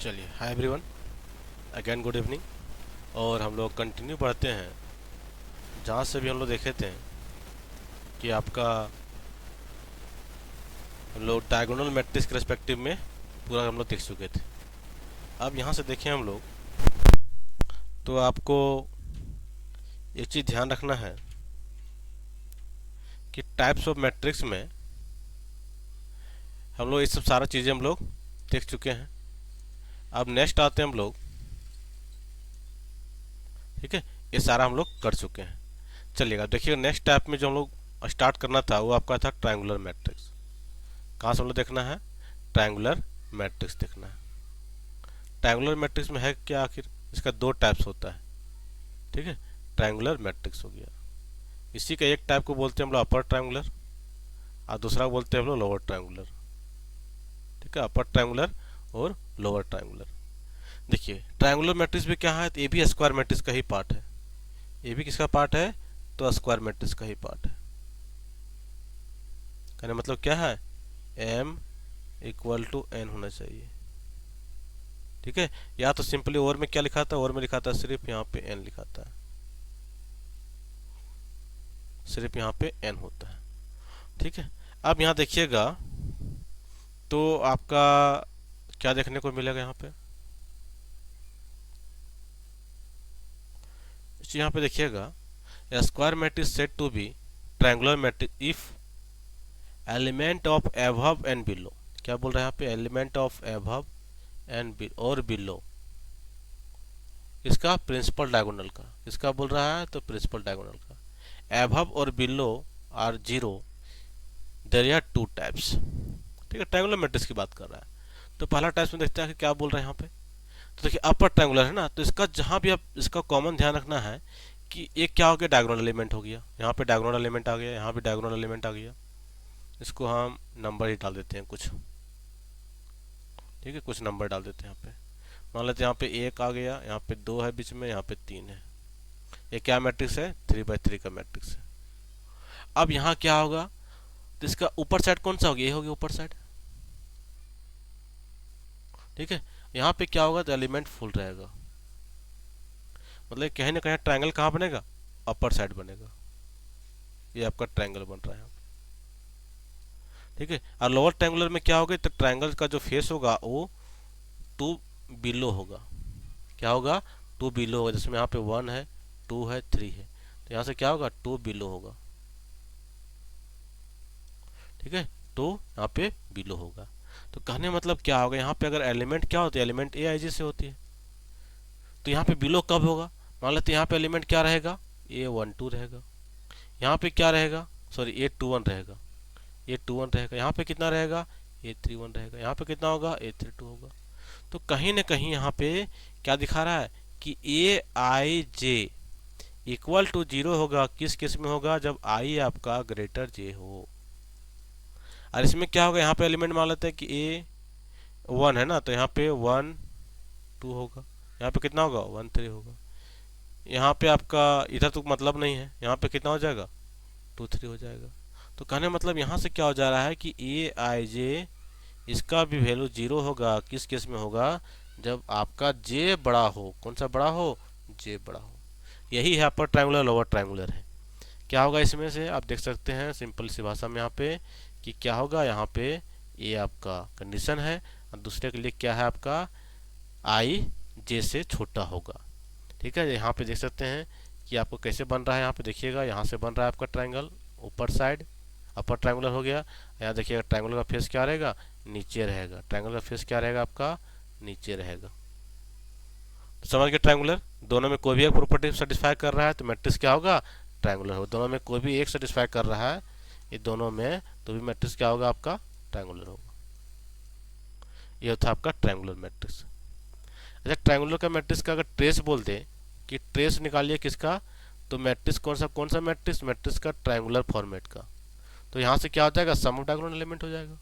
चलिए, hi everyone, again good evening. और हम लोग कंटिन्यू पढ़ते हैं जहाँ से भी हम लोग देखे थे कि आपका हम लोग डायगोनल मैट्रिक्स के रेस्पेक्टिव में पूरा हम लोग देख चुके थे। अब यहाँ से देखें हम लोग, तो आपको एक चीज़ ध्यान रखना है कि टाइप्स ऑफ मैट्रिक्स में हम लोग ये सब सारा चीज़ें हम लोग देख चुके हैं। अब नेक्स्ट आते हैं हम लोग, ठीक है, ये सारा हम लोग कर चुके हैं। चलिएगा, देखिए नेक्स्ट टाइप में जो हम लोग स्टार्ट करना था वो आपका था ट्रायंगुलर मैट्रिक्स। कहाँ से हम लोग देखना है? ट्रायंगुलर मैट्रिक्स देखना है। ट्रायंगुलर मैट्रिक्स में है क्या आखिर? इसका दो टाइप्स होता है, ठीक है। ट्रायंगुलर मैट्रिक्स हो गया, इसी का एक टाइप को बोलते हैं हम लोग अपर ट्रायंगुलर और दूसरा बोलते हैं हम लोग लोअर ट्रायंगुलर, ठीक है। अपर ट्रायंगुलर और लोअर ट्रायंगुलर। देखिए ट्रायंगुलर मैट्रिक्स में क्या है, तो ये भी स्क्वायर मैट्रिक्स का ही पार्ट है। ये भी किसका पार्ट है? तो स्क्वायर मैट्रिक्स का ही पार्ट है। कहने मतलब क्या है, m इक्वल टू n होना चाहिए, ठीक है। या तो सिंपली और में क्या लिखा था, और में लिखा था सिर्फ यहाँ पे n लिखा था, सिर्फ यहाँ पे n होता है, ठीक है। अब यहाँ देखिएगा तो आपका क्या देखने को मिलेगा यहाँ पे, यहाँ पे देखिएगा square matrix set to be triangular matrix if element of above and below. क्या बोल रहा है यहाँ पे? एलिमेंट ऑफ एबव एंड और बिलो इसका प्रिंसिपल डायगोनल का, इसका बोल रहा है तो प्रिंसिपल डायगोनल का। एबव और below are zero, there are two types, ठीक है। ट्रायंगुलर मैट्रिक्स की बात कर रहा है। तो पहला टाइप्स में देखते हैं कि क्या बोल रहे हैं यहाँ पे। तो देखिए अपर ट्रायंगुलर है ना, तो इसका जहाँ भी आप इसका कॉमन ध्यान रखना है कि एक क्या हो गया, डायगोनल एलिमेंट हो गया। यहाँ पे डायगोनल एलिमेंट आ गया, यहाँ भी डायगोनल एलिमेंट आ गया। इसको हम नंबर ही डाल देते हैं कुछ, ठीक है, कुछ नंबर डाल देते हैं यहाँ पे। मान लेते हैं यहाँ पे एक आ गया, यहाँ पे दो है बीच में, यहाँ पे तीन है। ये क्या मैट्रिक्स है? 3x3 का मैट्रिक्स है। अब यहाँ क्या होगा, तो इसका ऊपर साइड कौन सा होगा? ये होगी ऊपर साइड, ठीक है। यहाँ पे क्या होगा, तो एलिमेंट फुल रहेगा, मतलब कहीं ना कहीं ट्रायंगल कहाँ बनेगा? अपर साइड बनेगा। ये आपका ट्रायंगल बन रहा है, ठीक है। और लोअर ट्रायंगुलर में क्या होगा, तो ट्रायंगल का जो फेस होगा वो टू बिलो होगा। क्या होगा? टू बिलो होगा। जिसमें यहाँ पे 1 है, 2 है, 3 है, तो यहाँ से क्या होगा, टू बिलो होगा, ठीक है। टू यहाँ पे बिलो होगा। तो कहने मतलब क्या होगा, यहाँ पे अगर एलिमेंट क्या होती है, एलिमेंट ए आई जी से होती है, तो यहाँ पे बिलो कब होगा? मान लेते यहाँ पे एलिमेंट क्या रहेगा, A12 रहेगा। यहाँ पे क्या रहेगा, सॉरी A21 रहेगा, A21 रहेगा। यहाँ पे कितना रहेगा, A31 रहेगा। यहाँ पे कितना होगा, A32 होगा। तो कहीं ना कहीं यहाँ पे क्या दिखा रहा है कि ए आई जे इक्वल टू 0 होगा। किस केस में होगा? जब आई आपका ग्रेटर जे हो। और इसमें क्या होगा, यहाँ पे एलिमेंट मान लेते हैं कि A1 है ना, तो यहाँ पे 1 2 होगा। यहाँ पे कितना होगा, 1 3 होगा। यहाँ पे आपका इधर तो मतलब नहीं है, यहाँ पे कितना हो जाएगा, 2 3 हो जाएगा। तो कहने मतलब यहाँ से क्या हो जा रहा है कि ए आई जे इसका भी वैल्यू 0 होगा। किस केस में होगा? जब आपका जे बड़ा हो। कौन सा बड़ा हो? जे बड़ा हो। यही है अपर ट्रायंगुलर लोअर ट्रायंगुलर है। क्या होगा इसमें से आप देख सकते हैं सिंपल सी भाषा में यहाँ पे कि क्या होगा, यहाँ पे ये आपका कंडीशन है और दूसरे के लिए क्या है आपका, आई जे से छोटा होगा, ठीक है। यहाँ पे देख सकते हैं कि आपको कैसे बन रहा है। यहाँ पे देखिएगा, यहाँ से बन रहा है आपका ट्रायंगल ऊपर साइड, अपर ट्रायंगुलर हो गया। यहाँ देखिएगा ट्रायंगुलर का फेस क्या रहेगा, नीचे रहेगा। ट्रायंगुलर का फेस क्या रहेगा आपका, नीचे रहेगा। तो समझ गए, ट्रायंगुलर दोनों में कोई भी एक प्रॉपर्टी सेटिस्फाई कर रहा है तो मैट्रिक्स क्या होगा, ट्रायंगुलर होगा। दोनों में कोई भी एक सेटिस्फाई कर रहा है ये दोनों में, तो भी मैट्रिक्स क्या होगा आपका, ट्रायंगुलर होगा। ये होता है आपका ट्रायंगुलर मैट्रिक्स। अच्छा, ट्रायंगुलर का मैट्रिक्स का अगर ट्रेस बोल दे कि ट्रेस निकालिए किसका, तो मैट्रिक्स कौन सा मैट्रिक्स, मैट्रिक्स का ट्रायंगुलर फॉर्मेट का। तो यहाँ से क्या हो जाएगा, सम ऑफ डायगोनल एलिमेंट हो जाएगा,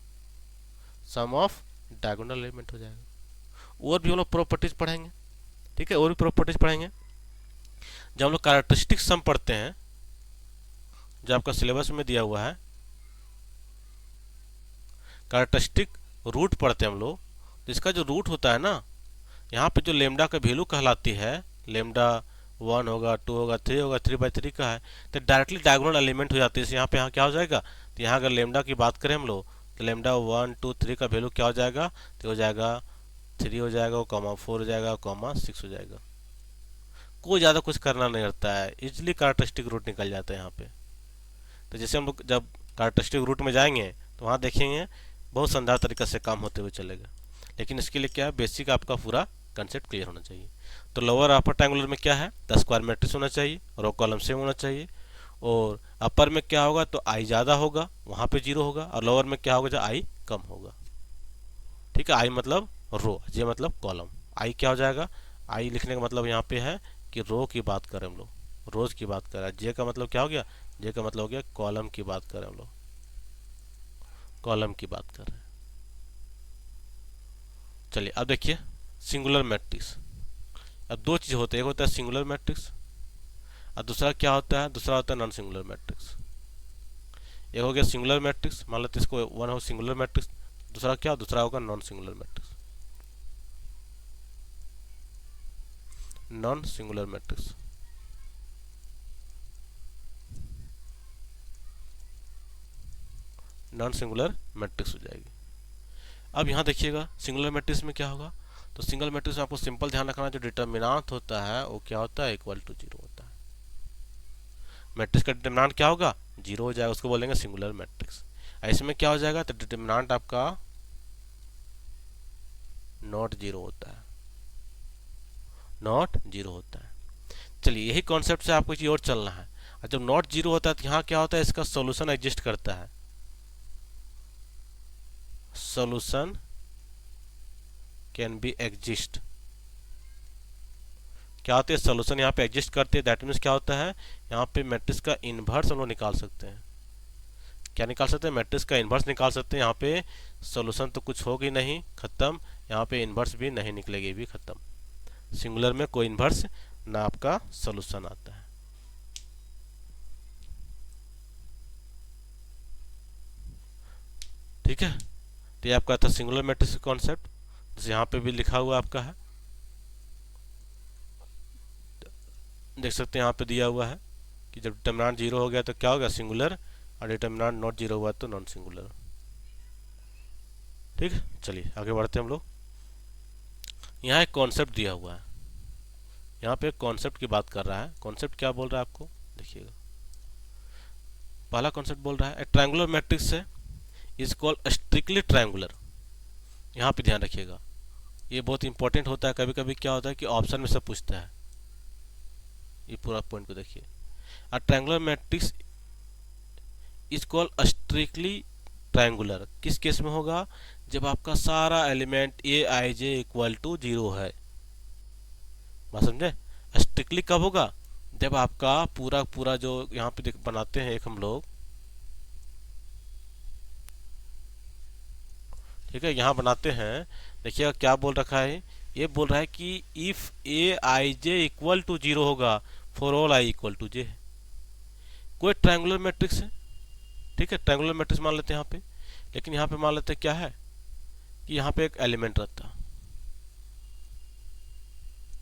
सम ऑफ डायगोनल एलिमेंट हो जाएगा। और भी हम लोग प्रॉपर्टीज पढ़ेंगे, ठीक है, और भी प्रॉपर्टीज पढ़ेंगे। जब हम लोग कैरेक्टरिस्टिक सम पढ़ते हैं, जो आपका सिलेबस में दिया हुआ है, कैरेक्टरिस्टिक रूट पढ़ते हैं हम लोग, तो इसका जो रूट होता है ना, यहाँ पे जो लेमडा का वैल्यू कहलाती है, लेमडा 1 होगा, 2 होगा, 3 होगा, 3/3 का है, तो डायरेक्टली डायगोनल एलिमेंट हो जाती है। यहाँ पे यहाँ क्या हो जाएगा, तो यहाँ अगर लेमडा की बात करें हम लोग, तो लेमडा 1 2 3 का वैल्यू क्या हो जाएगा, तो हो जाएगा 3 हो जाएगा, कॉमा 4 हो जाएगा, कॉमा 6 हो जाएगा। कोई ज़्यादा कुछ करना नहीं रहता है, इजिली कैरेक्टरिस्टिक रूट निकल जाता है यहाँ पे। तो जैसे हम लोग जब कैरेक्टरिस्टिक रूट में जाएंगे तो वहाँ देखेंगे बहुत शानदार तरीके से काम होते हुए चलेगा। लेकिन इसके लिए क्या है, बेसिक आपका पूरा कंसेप्ट क्लियर होना चाहिए। तो लोअर अपर ट्रायंगुलर में क्या है, द स्क्वायर मैट्रिक्स होना चाहिए, रो कॉलम सेम होना चाहिए। और अपर में क्या होगा, तो आई ज़्यादा होगा, वहाँ पे 0 होगा। और लोअर में क्या होगा, जब आई कम होगा। ठीक है, आई मतलब रो, जे मतलब कॉलम। आई क्या हो जाएगा, आई लिखने का मतलब यहाँ पे है कि रो की बात करें हम लोग, रोज की बात कर रहे हैं। जे का मतलब क्या हो गया, जे का मतलब हो गया कॉलम की बात करें हम लोग, कॉलम की बात कर रहे हैं। चलिए अब देखिए सिंगुलर मैट्रिक्स। अब दो चीज़ होते हैं, एक होता है सिंगुलर मैट्रिक्स और दूसरा क्या होता है, दूसरा होता है नॉन सिंगुलर मैट्रिक्स। एक हो गया सिंगुलर मैट्रिक्स, मान लेते इसको वन हो सिंगुलर मैट्रिक्स, दूसरा क्या, दूसरा होगा non singular matrix. Non singular matrix, non singular matrix हो जाएगी। अब यहाँ देखिएगा सिंगुलर मैट्रिक्स में क्या होगा, तो सिंगल मैट्रिक्स में आपको सिंपल ध्यान रखना, जो डिटर्मिनांट होता है वो क्या होता है, इक्वल टू 0 होता है। मैट्रिक्स का डिटर्मिनांट क्या होगा, 0 हो जाएगा, उसको बोलेंगे सिंगुलर मैट्रिक्स। ऐसे में क्या हो जाएगा, तो डिटर्मिनांट आपका नॉट 0 होता है, नॉट 0 होता है। चलिए यही कॉन्सेप्ट से आपको और चलना है। और जब नॉट 0 होता है तो यहाँ क्या होता है, इसका सोल्यूशन एग्जिस्ट करता है, सोल्यूशन कैन बी एग्जिस्ट। क्या होता है, सोल्यूशन यहाँ पे एग्जिस्ट करते हैं, दैट मीन्स क्या होता है, यहाँ पे मैट्रिक्स का इन्वर्स हम लोग निकाल सकते हैं। क्या निकाल सकते हैं, मैट्रिक्स का इन्वर्स निकाल सकते हैं। यहाँ पे सोल्यूशन तो कुछ होगी नहीं, खत्म। यहाँ पे इन्वर्स भी नहीं निकलेगी, भी खत्म। सिंगुलर में कोई इन्वर्स ना आपका सोल्यूशन आता है। ठीक है, तो ये आपका था सिंगुलर मैट्रिक्स कॉन्सेप्ट, जैसे यहाँ पे भी लिखा हुआ आपका है, देख सकते हैं यहाँ पे दिया हुआ है कि जब डिटर्मिनेंट 0 हो गया तो क्या हो गया, सिंगुलर, और डिटर्मिनेंट नॉट 0 हुआ तो नॉन सिंगुलर। ठीक है, चलिए आगे बढ़ते हैं हम लोग। यहाँ एक कॉन्सेप्ट दिया हुआ है, यहाँ पे एक कॉन्सेप्ट की बात कर रहा है। कॉन्सेप्ट क्या बोल रहा है आपको देखिएगा, पहला कॉन्सेप्ट बोल रहा है ट्रायंगुलर मैट्रिक्स है इज कॉल्ड स्ट्रिक्टली ट्रायंगुलर। यहाँ पे ध्यान रखिएगा, ये बहुत इंपॉर्टेंट होता है। कभी कभी क्या होता है कि ऑप्शन में से पूछता है, ये पूरा पॉइंट को देखिए। A triangular matrix is called strictly triangular किस केस में होगा, जब आपका सारा element A I J equal to 0 है। बात समझे, स्ट्रिक्टली कब होगा, जब आपका पूरा पूरा जो यहाँ पे बनाते हैं एक हम लोग, ठीक है, यहाँ बनाते हैं, देखिएगा क्या बोल रखा है, ये बोल रहा है कि if A I J equal to 0 होगा for all i equal to j. कोई ट्रायंगुलर मैट्रिक्स है, ठीक है, ट्रायंगुलर मैट्रिक्स मान लेते हैं यहाँ पे। लेकिन यहाँ पे मान लेते हैं क्या है कि यहाँ पे एक एलिमेंट रहता है,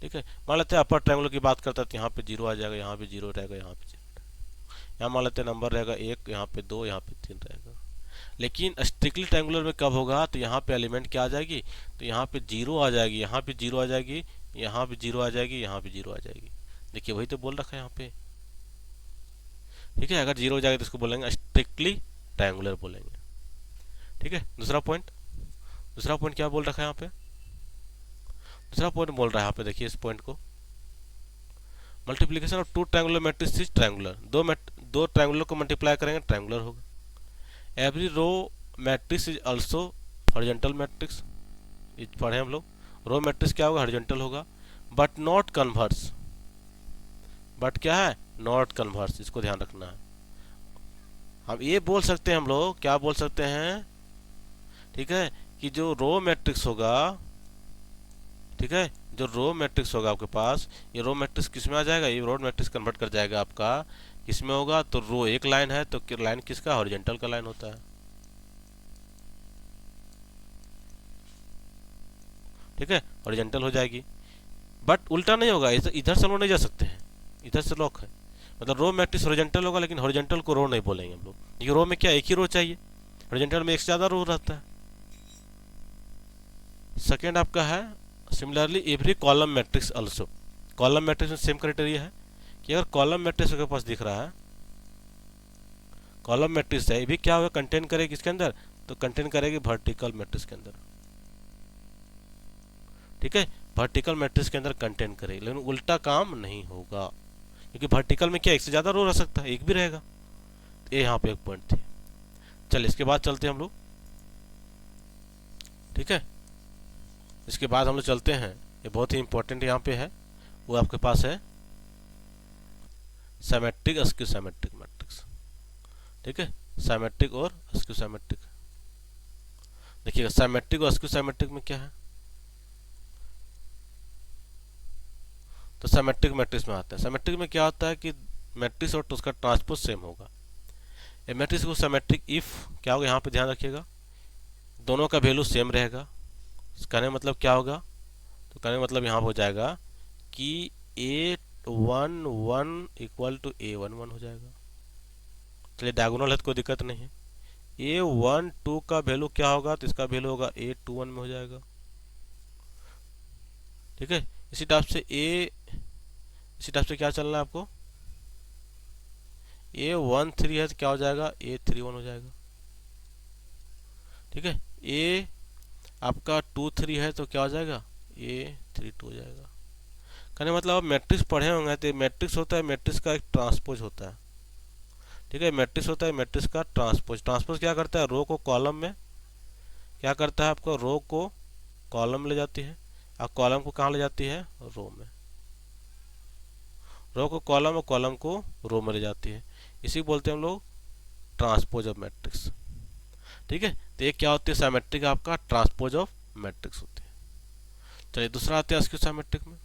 ठीक है। मान लेते हैं अपर ट्रायंगुलर की बात करता है तो यहाँ पे 0 आ जाएगा, यहाँ पे 0 रहेगा, यहाँ पे 0, यहाँ मान लेते हैं नंबर रहेगा 1, यहाँ पे 2, यहाँ पे 3 रहेगा। लेकिन स्ट्रिक्टली ट्रायंगुलर में कब होगा, तो यहाँ पे एलिमेंट क्या आ जाएगी, तो यहाँ पे 0 आ जाएगी, यहाँ पे 0 आ जाएगी, यहाँ पे 0 आ जाएगी, यहाँ पे 0 आ जाएगी। देखिए वही तो बोल रखा है यहाँ पे, ठीक है। अगर 0 हो जाएगा तो इसको बोलेंगे स्ट्रिक्टली ट्रायंगुलर बोलेंगे, ठीक है। दूसरा पॉइंट क्या बोल रखा है यहाँ पे, दूसरा पॉइंट बोल रहा है यहाँ पे, देखिए इस पॉइंट को, multiplication of two triangular matrix is triangular. दो ट्रायंगुलर को मल्टीप्लाई करेंगे ट्रायंगुलर होगा। Every row matrix is also horizontal matrix, पढ़े हम लोग। रो मैट्रिक्स क्या होगा, हॉरिजॉन्टल होगा, बट नॉट कन्वर्स। बट क्या है, नॉट कन्वर्स, इसको ध्यान रखना है। हम ये बोल सकते हैं, हम लोग क्या बोल सकते हैं, ठीक है, कि जो रो मैट्रिक्स होगा, ठीक है, जो रो मैट्रिक्स होगा आपके पास, ये रो मैट्रिक्स किस में आ जाएगा, ये रो मैट्रिक्स कन्वर्ट कर जाएगा आपका किस में होगा, तो रो एक लाइन है तो लाइन किसका, हॉरिजॉन्टल का लाइन होता है, ठीक है, हॉरिजॉन्टल हो जाएगी। बट उल्टा नहीं होगा, इधर से हम लोग नहीं जा सकते हैं, इधर से लॉक है। मतलब रो मैट्रिक्स हॉरिजॉन्टल होगा, लेकिन हॉरिजॉन्टल को रो नहीं बोलेंगे हम लोग, क्योंकि रो में क्या एक ही रो चाहिए, हॉरिजॉन्टल में एक से ज़्यादा रो रहता है। सेकेंड आपका है similarly every column matrix also. Column matrix में सेम क्राइटेरिया है कि अगर कॉलम मैट्रिक्स आपके पास दिख रहा है, कॉलम मैट्रिक्स है, ये भी क्या होगा, कंटेन करेगी किसके अंदर, तो कंटेन करेगी वर्टिकल मैट्रिक्स के अंदर। ठीक है, वर्टिकल मैट्रिक्स के अंदर कंटेन करेगी, लेकिन उल्टा काम नहीं होगा, क्योंकि वर्टिकल में क्या एक से ज़्यादा रो रह सकता है, एक भी रहेगा। ये यहाँ पे एक पॉइंट थी। चल इसके बाद चलते हैं हम लोग, ठीक है, इसके बाद हम लोग चलते हैं, ये बहुत ही इंपॉर्टेंट यहाँ पे है, वो आपके पास है सिमेट्रिक अस्क्यू सिमेट्रिक मैट्रिक्स। ठीक है, सिमेट्रिक और अस्क्यू सिमेट्रिक। देखिएगा सिमेट्रिक और अस्क्यू सिमेट्रिक में क्या है, तो सिमेट्रिक मैट्रिक्स में आता है। सिमेट्रिक में क्या होता है कि मैट्रिक्स और उसका ट्रांसपोज सेम होगा। ये मैट्रिक्स को सिमेट्रिक इफ क्या होगा, यहाँ पे ध्यान रखिएगा, दोनों का वैल्यू सेम रहेगा। कहने का मतलब क्या होगा, तो कहने का मतलब यहाँ हो जाएगा कि A11 इक्वल टू A11 हो जाएगा। चलिए डायगोनल है तो कोई दिक्कत नहीं है। A12 का वैल्यू क्या होगा, तो इसका वैल्यू होगा A21 में हो जाएगा। ठीक है, इसी टाइप से क्या चलना है आपको, A13 है तो क्या हो जाएगा, A31 हो जाएगा। ठीक है, A आपका 23 है तो क्या हो जाएगा, A32 हो जाएगा। कहने मतलब आप मैट्रिक्स पढ़े होंगे, तो मैट्रिक्स होता है, मैट्रिक्स का एक ट्रांसपोज होता है। ठीक है, मैट्रिक्स होता है मैट्रिक्स का ट्रांसपोज। ट्रांसपोज क्या करता है, रो को कॉलम में, क्या करता है आपको, रो को कॉलम ले जाती है, और कॉलम को कहाँ ले जाती है, रो में। रो को कॉलम और कॉलम को रो में ले जाती है, इसी बोलते हैं हम लोग ट्रांसपोज ऑफ मैट्रिक्स। ठीक है, तो ये क्या होती है, सिमेट्रिक आपका ट्रांसपोज ऑफ मैट्रिक्स होती है। चलिए दूसरा आते हैं अस्क्यू सिमेट्रिक में।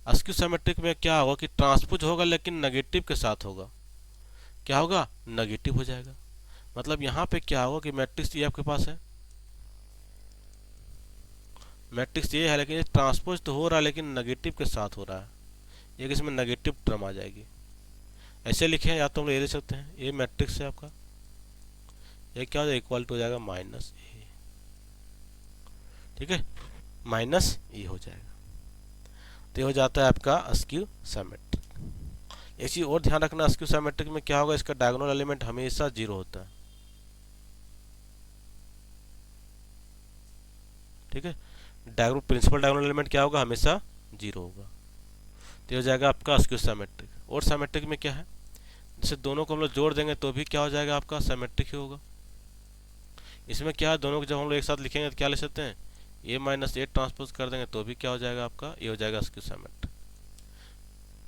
अस्क्यू सिमेट्रिक में क्या होगा कि ट्रांसपोज होगा लेकिन नेगेटिव के साथ होगा। क्या होगा, नेगेटिव हो जाएगा। मतलब यहाँ पे क्या होगा कि मैट्रिक्स ये आपके पास है, मैट्रिक्स ये है, लेकिन ये ट्रांसपोज तो हो रहा है लेकिन नेगेटिव के साथ हो रहा है, एक इसमें नेगेटिव टर्म आ जाएगी। ऐसे लिखे हैं, या तो हम लोग ये लिख सकते हैं, ये मैट्रिक्स है आपका, ये क्या हो जाएगा, इक्वल टू हो जाएगा माइनस ए। ठीक है, माइनस ए हो जाएगा, तो ये हो जाता है आपका अस्क्यू सिमेट्रिक। एक चीज और ध्यान रखना, अस्क्यू सिमेट्रिक में क्या होगा, इसका डायगोनल एलिमेंट हमेशा 0 होता है। ठीक है, प्रिंसिपल डायगोनल एलिमेंट क्या होगा, हमेशा 0 होगा, तो ये हो जाएगा आपका अस्क्यू सिमेट्रिक। और सिमेट्रिक में क्या है, जैसे दोनों को हम लोग जोड़ देंगे तो भी क्या हो जाएगा, आपका सिमेट्रिक ही होगा। इसमें क्या है, दोनों को जब हम लोग एक साथ लिखेंगे तो क्या लिख सकते हैं, A माइनस ए ट्रांसपोज कर देंगे तो भी क्या हो जाएगा आपका, ये हो जाएगा अस्क्यू सिमेट्रिक।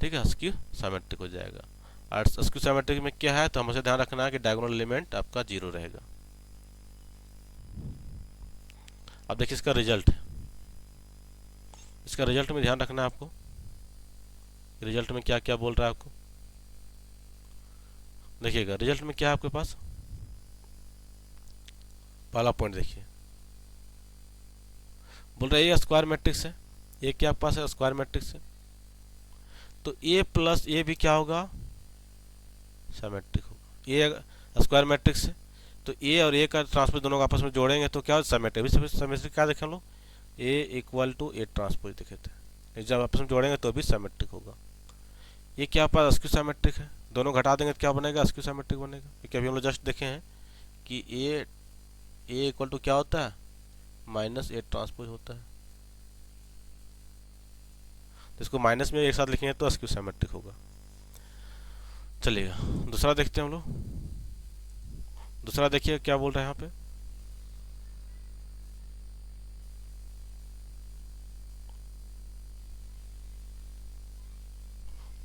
ठीक है, अस्क्यू सिमेट्रिक हो जाएगा। और अस्क्यू सिमेट्रिक में क्या है, तो हमें ध्यान रखना है कि डायगोनल एलिमेंट आपका 0 रहेगा। अब देखिए इसका रिजल्ट है, इसका रिजल्ट में ध्यान रखना है आपको, रिजल्ट में क्या क्या बोल रहा है आपको। देखिएगा रिजल्ट में क्या है आपके पास, पहला पॉइंट देखिए, बोल रहा है ये स्क्वायर मैट्रिक्स है, ये क्या आपके पास है, स्क्वायर मैट्रिक्स है, तो ए प्लस ए भी क्या होगा, सिमेट्रिक होगा। ये स्क्वायर मैट्रिक्स है, तो ए और ए का ट्रांसपोज दोनों को आपस में जोड़ेंगे तो क्या होगा, सिमेट्रिक। सिमेट्रिक क्या देखें हम लोग, ए इक्वल टू ए ट्रांसपोज देखे थे, जब आपस में जोड़ेंगे तो भी सिमेट्रिक होगा। ये क्या पास अस्क्यू सिमेट्रिक है, दोनों घटा देंगे तो क्या बनेगा, अस्क्यू सिमेट्रिक बनेगा, क्योंकि अभी हम लोग जस्ट देखे हैं कि ए इक्वल टू क्या होता है, माइनस ए ट्रांसपोज होता है, तो इसको माइनस में एक साथ लिखेंगे तो अस्क्यू सिमेट्रिक होगा। चलिएगा दूसरा देखते हैं हम लोग, दूसरा देखिए क्या बोल रहे हैं यहाँ पे,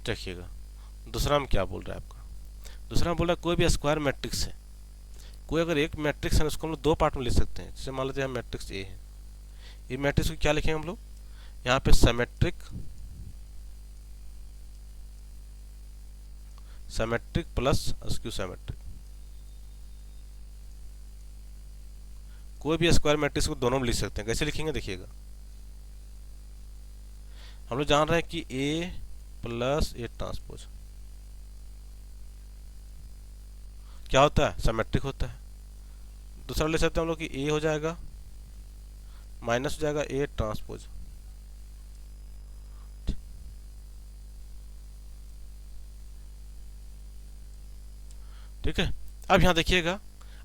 देखिएगा दूसरा में क्या बोल रहा है आपका, दूसरा में बोल रहा है कोई भी स्क्वायर मैट्रिक्स है, कोई अगर एक मैट्रिक्स है उसको हम लोग दो पार्ट में लिख सकते हैं। जैसे मान लेते हैं मैट्रिक्स ए है, ये मैट्रिक्स को क्या लिखेंगे हम लोग, यहाँ पे symmetric, symmetric plus askew symmetric. कोई भी स्क्वायर मैट्रिक्स को दोनों में लिख सकते हैं। कैसे लिखेंगे देखिएगा, हम लोग जान रहे हैं कि ए प्लस ए ट्रांसपोज क्या होता है, सिमेट्रिक होता है। दूसरा ले सकते हैं हम लोग कि ए हो जाएगा माइनस हो जाएगा ए ट्रांसपोज। ठीक है, अब यहाँ देखिएगा,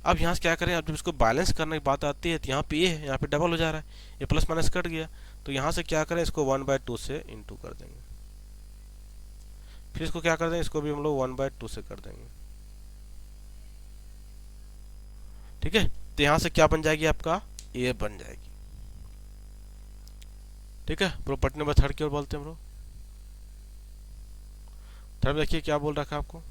अब यहाँ से क्या करें, अब जब इसको बैलेंस करने की बात आती है तो यहाँ पे ए है, यहाँ पे डबल हो जा रहा है, ये प्लस माइनस कट गया, तो यहाँ से क्या करें, इसको 1/2 से इंटू कर देंगे। फिर इसको क्या कर देंगे, इसको भी हम लोग 1/2 से कर देंगे। ठीक है, तो यहाँ से क्या बन जाएगी आपका, ए बन जाएगी। ठीक है, प्रॉपर्टी नंबर 3 की ओर बोलते हैं हम लोग। थर्ड देखिए क्या बोल रखा है आपको,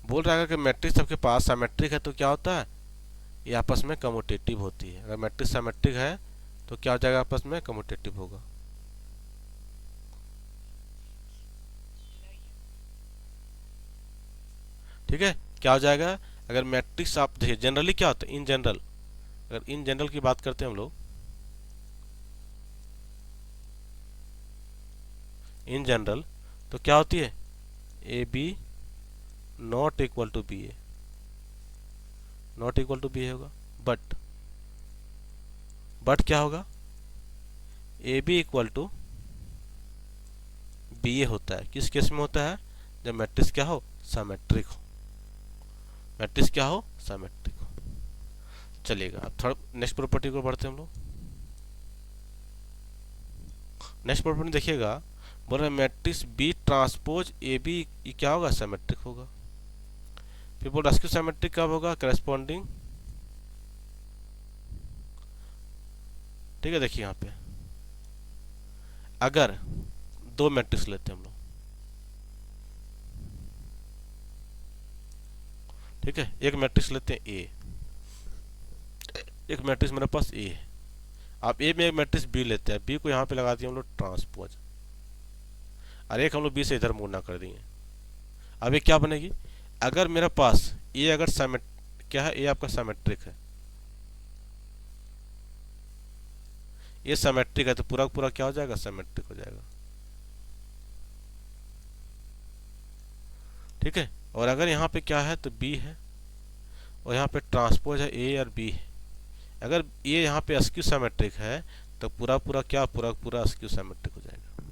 बोल रहा है कि मैट्रिक्स सबके पास सिमेट्रिक है तो क्या होता है, ये आपस में कम्यूटेटिव होती है। अगर मैट्रिक्स सिमेट्रिक है तो क्या हो जाएगा, आपस में कम्यूटेटिव होगा। ठीक है, क्या हो जाएगा, अगर मैट्रिक्स आप देखिए जनरली क्या होता है, इन जनरल, अगर इन जनरल की बात करते हैं हम लोग, इन जनरल तो क्या होती है, ए b not equal to b a, not equal to b a होगा। बट क्या होगा, a b equal to b a होता है। किस केस में होता है, जब मैट्रिक्स क्या हो, सिमेट्रिक हो। मैट्रिक्स क्या हो, सिमेट्रिक हो। चलिएगा, अब थोड़ा नेक्स्ट प्रॉपर्टी को बढ़ते हैं हम लोग। नेक्स्ट प्रॉपर्टी देखिएगा, बोल रहे matrix B transpose A B क्या होगा, सिमेट्रिक होगा। फिर बोल रहा है सिमेट्रिक कब होगा, करस्पॉन्डिंग। ठीक है, देखिए यहाँ पे अगर दो मैट्रिक्स लेते हैं हम लोग, ठीक है, एक मैट्रिक्स लेते हैं ए, एक मैट्रिक्स मेरे पास ए है। आप ए में एक मैट्रिक्स बी लेते हैं, बी को यहाँ पे लगा दिए हम लोग ट्रांसपोज, और एक हम लोग बी से इधर मूव ना कर दिए। अब ये क्या बनेगी, अगर मेरे पास ए अगर क्या है, ए आपका सिमेट्रिक है, ये सिमेट्रिक है तो पूरा पूरा क्या हो जाएगा, सिमेट्रिक हो जाएगा। ठीक है, और अगर यहाँ पे क्या है तो बी है, और यहाँ पे ट्रांसपोज है ए और बी है। अगर ये यहाँ पे अस्क्यू सिमेट्रिक है तो पूरा पूरा क्या, पूरा पूरा अस्क्यू सिमेट्रिक हो जाएगा।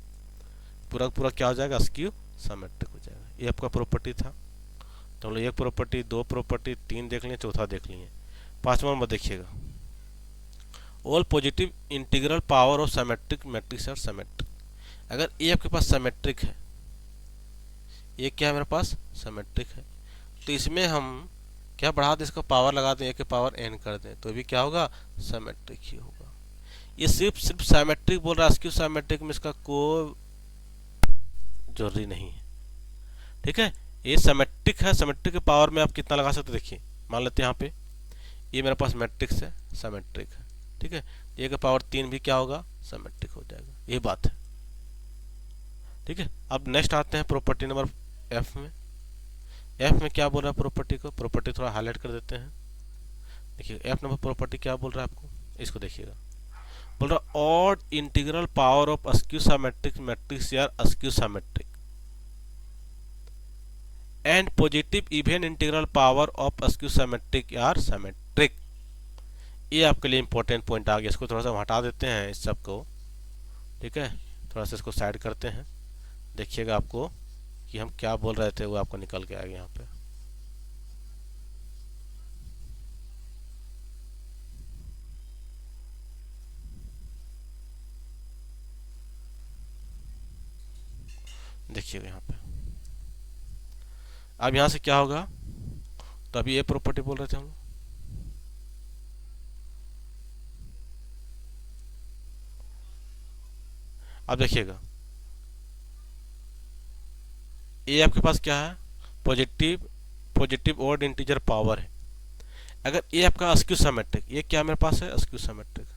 पूरा पूरा क्या हो जाएगा, अस्क्यू सिमेट्रिक हो जाएगा। ये आपका प्रॉपर्टी था, तो हम लोग एक प्रॉपर्टी, दो प्रॉपर्टी, 3 देख लिए, चौथा देख लिए। 5वां नंबर देखिएगा, all positive integral power of symmetric matrix are symmetric. अगर ए आपके पास सिमेट्रिक है, ये क्या है मेरे पास, सिमेट्रिक है, तो इसमें हम क्या बढ़ा दें, इसको पावर लगा दें, ए के पावर n कर दें, तो भी क्या होगा, सिमेट्रिक ही होगा। ये सिर्फ सिमेट्रिक बोल रहा है, अस्क्यू सिमेट्रिक में इसका कोई जरूरी नहीं है। ठीक है, ये सिमेट्रिक है, सिमेट्रिक के पावर में आप कितना लगा सकते हैं, देखिए मान लेते हैं यहाँ पे ये मेरे पास मैट्रिक्स है, सिमेट्रिक है। ठीक है, ए का पावर 3 भी क्या होगा, सिमेट्रिक हो जाएगा, ये बात है। ठीक है, अब नेक्स्ट आते हैं प्रॉपर्टी नंबर एफ में। एफ में क्या बोल रहा है प्रॉपर्टी को, प्रॉपर्टी थोड़ा हाईलाइट कर देते हैं। देखिए एफ नंबर प्रॉपर्टी क्या बोल रहा है आपको, इसको देखिएगा, बोल रहा odd integral power of a skew symmetric matrix यार a skew symmetric and positive even integral power of a skew symmetric यार सिमेट्रिक। ये आपके लिए इंपॉर्टेंट पॉइंट आ गया, इसको थोड़ा सा हटा देते हैं इस सब को। ठीक है, थोड़ा सा इसको साइड करते हैं, देखिएगा आपको कि हम क्या बोल रहे थे वो आपको निकल के आ गया यहाँ पे। देखिएगा यहाँ पे, अब यहाँ से क्या होगा, तो अभी ये प्रॉपर्टी बोल रहे थे हम लोग, अब देखिएगा ये आपके पास क्या है, पॉजिटिव ऑड इंटीजर पावर है। अगर ये आपका अस्क्यू सिमेट्रिक, ये क्या मेरे पास है, अस्क्यू सिमेट्रिक,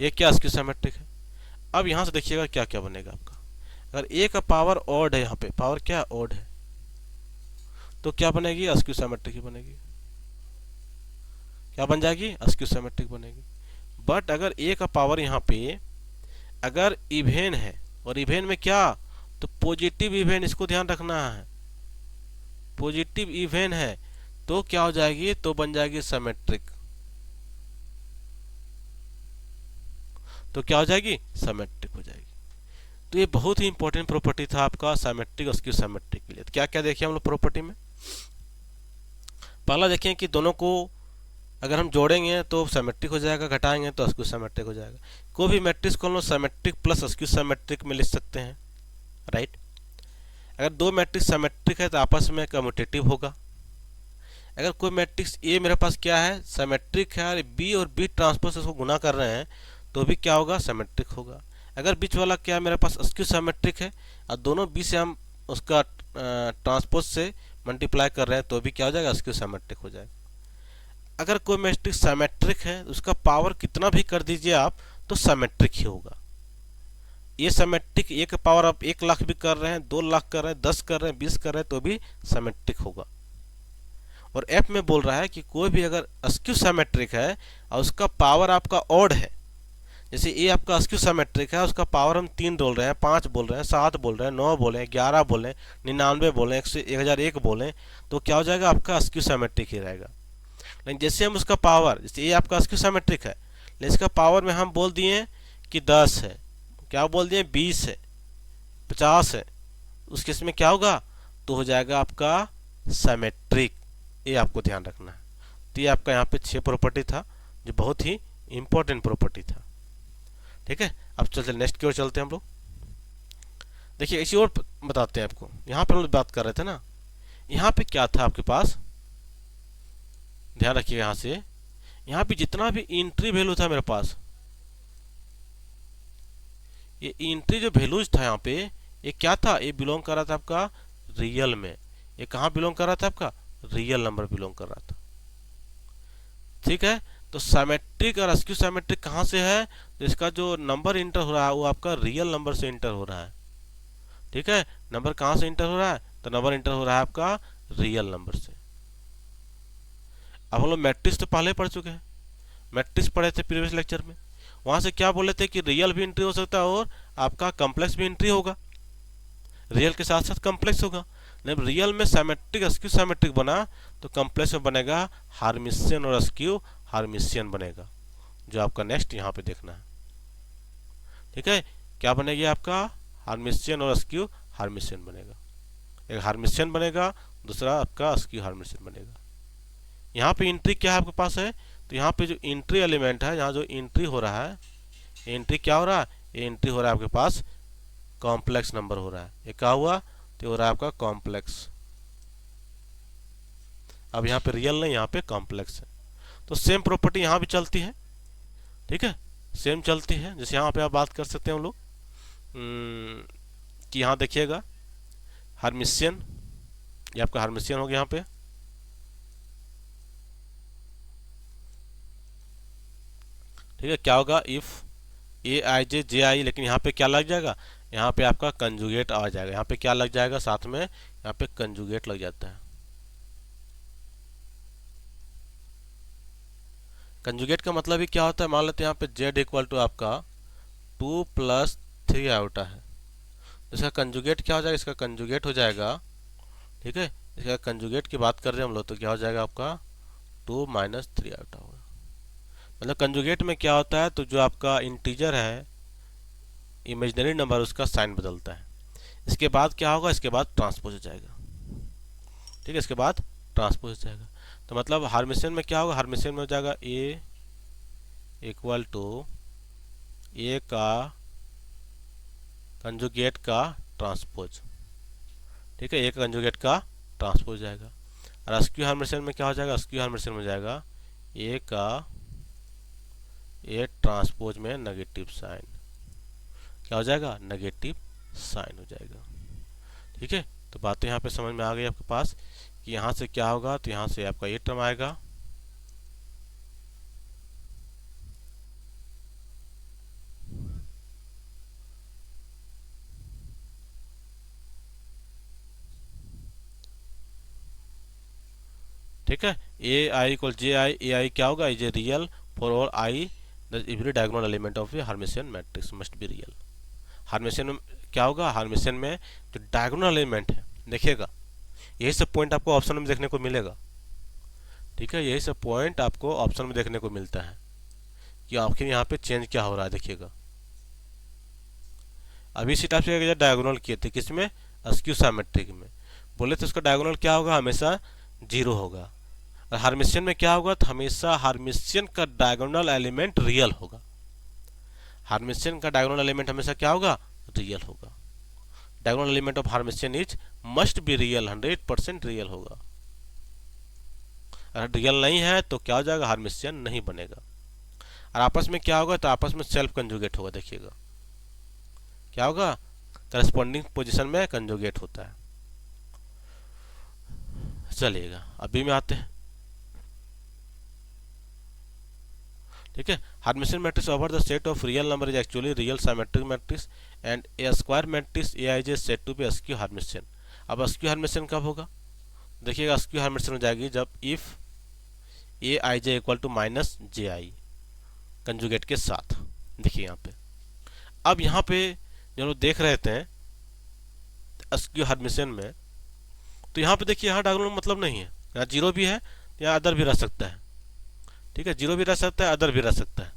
ये क्या अस्क्यू सिमेट्रिक है। अब यहाँ से देखिएगा क्या क्या बनेगा आपका, अगर ए का पावर ऑड है, यहाँ पे पावर क्या ऑड है, तो क्या बनेगी, अस्क्यू सिमेट्रिक ही बनेगी। क्या बन जाएगी, अस्क्यू सिमेट्रिक बनेगी। बट अगर ए का पावर यहाँ पे अगर इवेन है, और इवेन में क्या, तो पॉजिटिव इवेन, इसको ध्यान रखना है, पॉजिटिव इवेन है तो क्या हो जाएगी, तो बन जाएगी सिमेट्रिक। तो क्या हो जाएगी, सिमेट्रिक हो जाएगी। तो ये बहुत ही इंपॉर्टेंट प्रॉपर्टी था आपका सिमेट्रिक अस्क्यू सिमेट्रिक के लिए। तो क्या क्या देखें हम लोग प्रॉपर्टी में। पहला देखें कि दोनों को अगर हम जोड़ेंगे तो सिमेट्रिक हो जाएगा, घटाएंगे तो अस्क्यू सिमेट्रिक हो जाएगा। कोई भी मैट्रिक्स को हम लोग सिमेट्रिक प्लस अस्क्यू सिमेट्रिक में लिख सकते हैं, राइट। अगर दो मैट्रिक्स सिमेट्रिक है तो आपस में कम्यूटेटिव होगा। अगर कोई मैट्रिक्स ए मेरे पास क्या है, सिमेट्रिक है, और बी और बी ट्रांसपोज उसको गुना कर रहे हैं तो भी क्या होगा, सिमेट्रिक होगा। अगर बीच वाला क्या है मेरे पास अस्क्यू सिमेट्रिक है और दोनों बी से हम उसका ट्रांसपोज से मल्टीप्लाई कर रहे हैं तो भी क्या हो जाएगा, अस्क्यू सिमेट्रिक हो जाएगा। अगर कोई मैट्रिक्स सिमेट्रिक है उसका पावर कितना भी कर दीजिए आप तो सिमेट्रिक ही होगा। ये सिमेट्रिक, एक पावर आप 1,00,000 भी कर रहे हैं, 2,00,000 कर रहे हैं, 10 कर रहे हैं, 20 कर रहे हैं तो भी सिमेट्रिक होगा। और एफ में बोल रहा है कि कोई भी अगर अस्क्यू सिमेट्रिक है और उसका पावर आपका ऑड है, जैसे ए आपका अस्क्यू सिमेट्रिक है, उसका पावर हम 3 बोल रहे हैं, 5 बोल रहे हैं, 7 बोल रहे हैं, 9 बोल रहे हैं, 11 बोल रहे हैं, 99 बोल रहे हैं, 1001 बोल रहे हैं, तो क्या हो जाएगा, आपका अस्क्यू सिमेट्रिक ही रहेगा। लेकिन जैसे हम उसका पावर, जैसे ए आपका अस्क्यू सिमेट्रिक है लेकिन इसका पावर में हम बोल दिए कि 10 है, क्या बोल दिए 20 है, 50 है, उस केस में क्या होगा, तो हो जाएगा आपका सिमेट्रिक। ये आपको ध्यान रखना है। तो ये आपका यहाँ पे 6 प्रॉपर्टी था जो बहुत ही इंपॉर्टेंट प्रॉपर्टी था, ठीक है। अब चलते नेक्स्ट की ओर चलते हैं हम लोग। देखिए इसी और बताते हैं आपको। यहाँ पे हम लोग बात कर रहे थे ना, यहाँ पे क्या था आपके पास, ध्यान रखिएगा। यहाँ से यहाँ पे जितना भी एंट्री वैल्यू था मेरे पास, ये एंट्री जो वैल्यूज था यहाँ पे, ये क्या था, ये बिलोंग कर रहा था आपका रियल में। ये कहाँ बिलोंग कर रहा था, आपका रियल नंबर बिलोंग कर रहा था, ठीक है। तो सिमेट्रिक और अस्क्यू सिमेट्रिक कहाँ से है, तो इसका जो नंबर इंटर हो रहा है वो आपका रियल नंबर से इंटर हो रहा है, ठीक है। नंबर कहाँ से इंटर हो रहा है, तो नंबर इंटर हो रहा है आपका रियल नंबर से। अब हम लोग मैट्रिक्स तो पहले पढ़ चुके हैं, मैट्रिक्स पढ़े थे प्रीवियस लेक्चर में। वहां से क्या बोले थे कि रियल भी एंट्री हो सकता है और आपका कॉम्प्लेक्स भी एंट्री होगा, रियल के साथ साथ कॉम्प्लेक्स होगा। जब रियल में सिमेट्रिक अस्क्यू सिमेट्रिक बना तो कॉम्प्लेक्स में बनेगा हार्मिशियन और अस्क्यू हार्मिशियन बनेगा, जो आपका नेक्स्ट यहाँ पे देखना है, ठीक है। क्या बनेगी आपका, हार्मिशियन और अस्क्यू हार्मिशियन बनेगा। एक हार्मिशियन बनेगा, दूसरा आपका अस्क्यू हार्मिशियन बनेगा। यहाँ पे एंट्री क्या है आपके पास है, तो यहाँ पे जो एंट्री एलिमेंट है, यहाँ जो एंट्री हो रहा है, एंट्री क्या हो रहा है, ये एंट्री हो रहा है आपके पास कॉम्प्लेक्स नंबर हो रहा है। ये क्या हुआ, तो हो रहा है आपका कॉम्प्लेक्स। अब यहाँ पे रियल नहीं, यहाँ पे कॉम्प्लेक्स है। तो सेम प्रॉपर्टी यहाँ भी चलती है, ठीक है, सेम चलती है। जैसे यहाँ पे आप बात कर सकते हैं हम लोग कि यहाँ देखिएगा हार्मिशियन, ये आपका हार्मिशियन हो गया यहाँ पे, ठीक है। क्या होगा, इफ ए आई जे जे आई, लेकिन यहाँ पे क्या लग जाएगा, यहाँ पे आपका कंजुगेट आ जाएगा। यहाँ पे क्या लग जाएगा, साथ में यहाँ पे कंजुगेट लग जाता है। कंजुगेट का मतलब ही क्या होता है, मान लेते हैं यहाँ पे जेड इक्वल टू आपका 2 + 3 आयोटा है, इसका कंजुगेट क्या हो जाएगा, इसका कंजुगेट हो जाएगा, ठीक है। इसका कंजुगेट की बात कर रहे हैं हम लोग तो क्या हो जाएगा आपका 2 - 3 आयोटा होगा। मतलब कंजुगेट में क्या होता है, तो जो आपका इंटीजर है इमेजिनरी नंबर, उसका साइन बदलता है। इसके बाद क्या होगा, इसके बाद ट्रांसपोज हो जाएगा, ठीक है, इसके बाद ट्रांसपोज हो जाएगा। तो मतलब हार्मिशियन में क्या होगा, हार्मिशियन में हो जाएगा ए इक्वल टू ए का कंजुगेट का ट्रांसपोज, ठीक है, ए का कंजुगेट का ट्रांसपोज हो जाएगा। और अस्क्यू हार्मिशियन में क्या हो जाएगा, अस्क्यू हार्मिशियन में हो जाएगा ए का ए ट्रांसपोज में नेगेटिव साइन, क्या हो जाएगा, नेगेटिव साइन हो जाएगा, ठीक है। तो बातें यहाँ पे समझ में आ गई आपके पास कि यहाँ से क्या होगा, तो यहाँ से आपका ये टर्म आएगा, ठीक है, a I equal J I, A i क्या होगा, is a real for all i, the every diagonal element of a Hermitian matrix must be real. Hermitian में क्या होगा, हार्मिशियन में जो डायगोनल एलिमेंट है, देखिएगा यही सब पॉइंट आपको ऑप्शन में देखने को मिलेगा। ठीक है, यही सब पॉइंट आपको ऑप्शन में देखने को मिलता है कि आखिर यहाँ पे चेंज क्या हो रहा है। देखिएगा अभी इसी टाइप से डायगोनल किए थे, किसमें, अस्क्यू सिमेट्रिक में, बोले तो उसका डायगोनल क्या होगा, हमेशा 0 होगा। और हार्मिशियन में क्या होगा, तो हमेशा हार्मिशियन का डायगोनल एलिमेंट रियल होगा। हार्मिशियन का डायगोनल एलिमेंट हमेशा क्या होगा, रियल होगा। Diagonal element of Hermitian is must be real, 100% real होगा। अगर रियल नहीं है तो क्या हो जाएगा, हार्मिशियन नहीं बनेगा। और आपस में क्या होगा, तो आपस में सेल्फ कंजुगेट होगा। देखिएगा क्या होगा, करस्पॉन्डिंग पोजीशन में कंजुगेट होता है। चलिएगा अभी में आते हैं। ठीक है, Hermitian matrix over the set of real number is actually real symmetric matrix and a square matrix a I j set to be a skew Hermitian. अब अस्क्यू हार्मिशियन कब होगा, देखिएगा अस्क्यू हार्मिशियन हो जाएगी जब if A I J equal to minus J I conjugate के साथ। देखिए यहाँ पे, अब यहाँ पे जो लोग देख रहे थे अस्क्यू हार्मिशियन में, तो यहाँ पे देखिए यहाँ डायगोनल मतलब नहीं है, यहाँ 0 भी है, यहाँ अदर भी रह सकता है। ठीक है, 0 भी रह सकता है, अदर भी रह सकता है,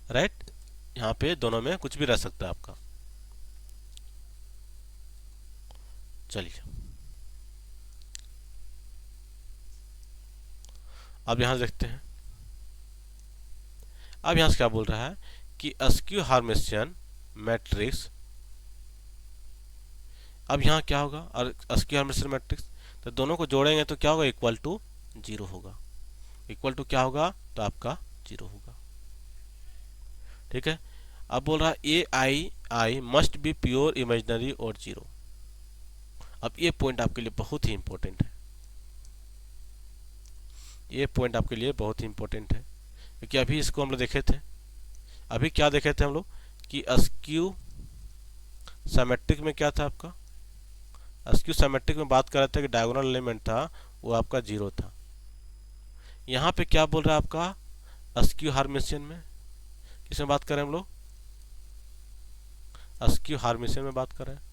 राइट। यहाँ पे दोनों में कुछ भी रह सकता है आपका। चलिए अब यहाँ देखते हैं। अब यहाँ से क्या बोल रहा है कि अस्क्यू हार्मिशियन मैट्रिक्स, अब यहाँ क्या होगा, और अस्क्यू हार्मिशियन मैट्रिक्स, तो दोनों को जोड़ेंगे तो क्या होगा, इक्वल टू 0 होगा। इक्वल टू क्या होगा, तो आपका 0 होगा। ठीक है, अब बोल रहा है a i i must be pure imaginary और 0। अब ये पॉइंट आपके लिए बहुत ही इंपॉर्टेंट है, ये पॉइंट आपके लिए बहुत ही इंपॉर्टेंट है, क्योंकि अभी इसको हम लोग देखे थे। अभी क्या देखे थे हम लोग कि अस्क्यू सिमेट्रिक में क्या था आपका, अस्क्यू सिमेट्रिक में बात कर रहे थे कि डायगोनल एलिमेंट था वो आपका 0 था। यहाँ पे क्या बोल रहा है आपका, अस्क्यू हार्मिशियन में किसमें बात कर रहे हैं हम लोग, अस्क्यू हार्मिशियन में बात कर रहे हैं।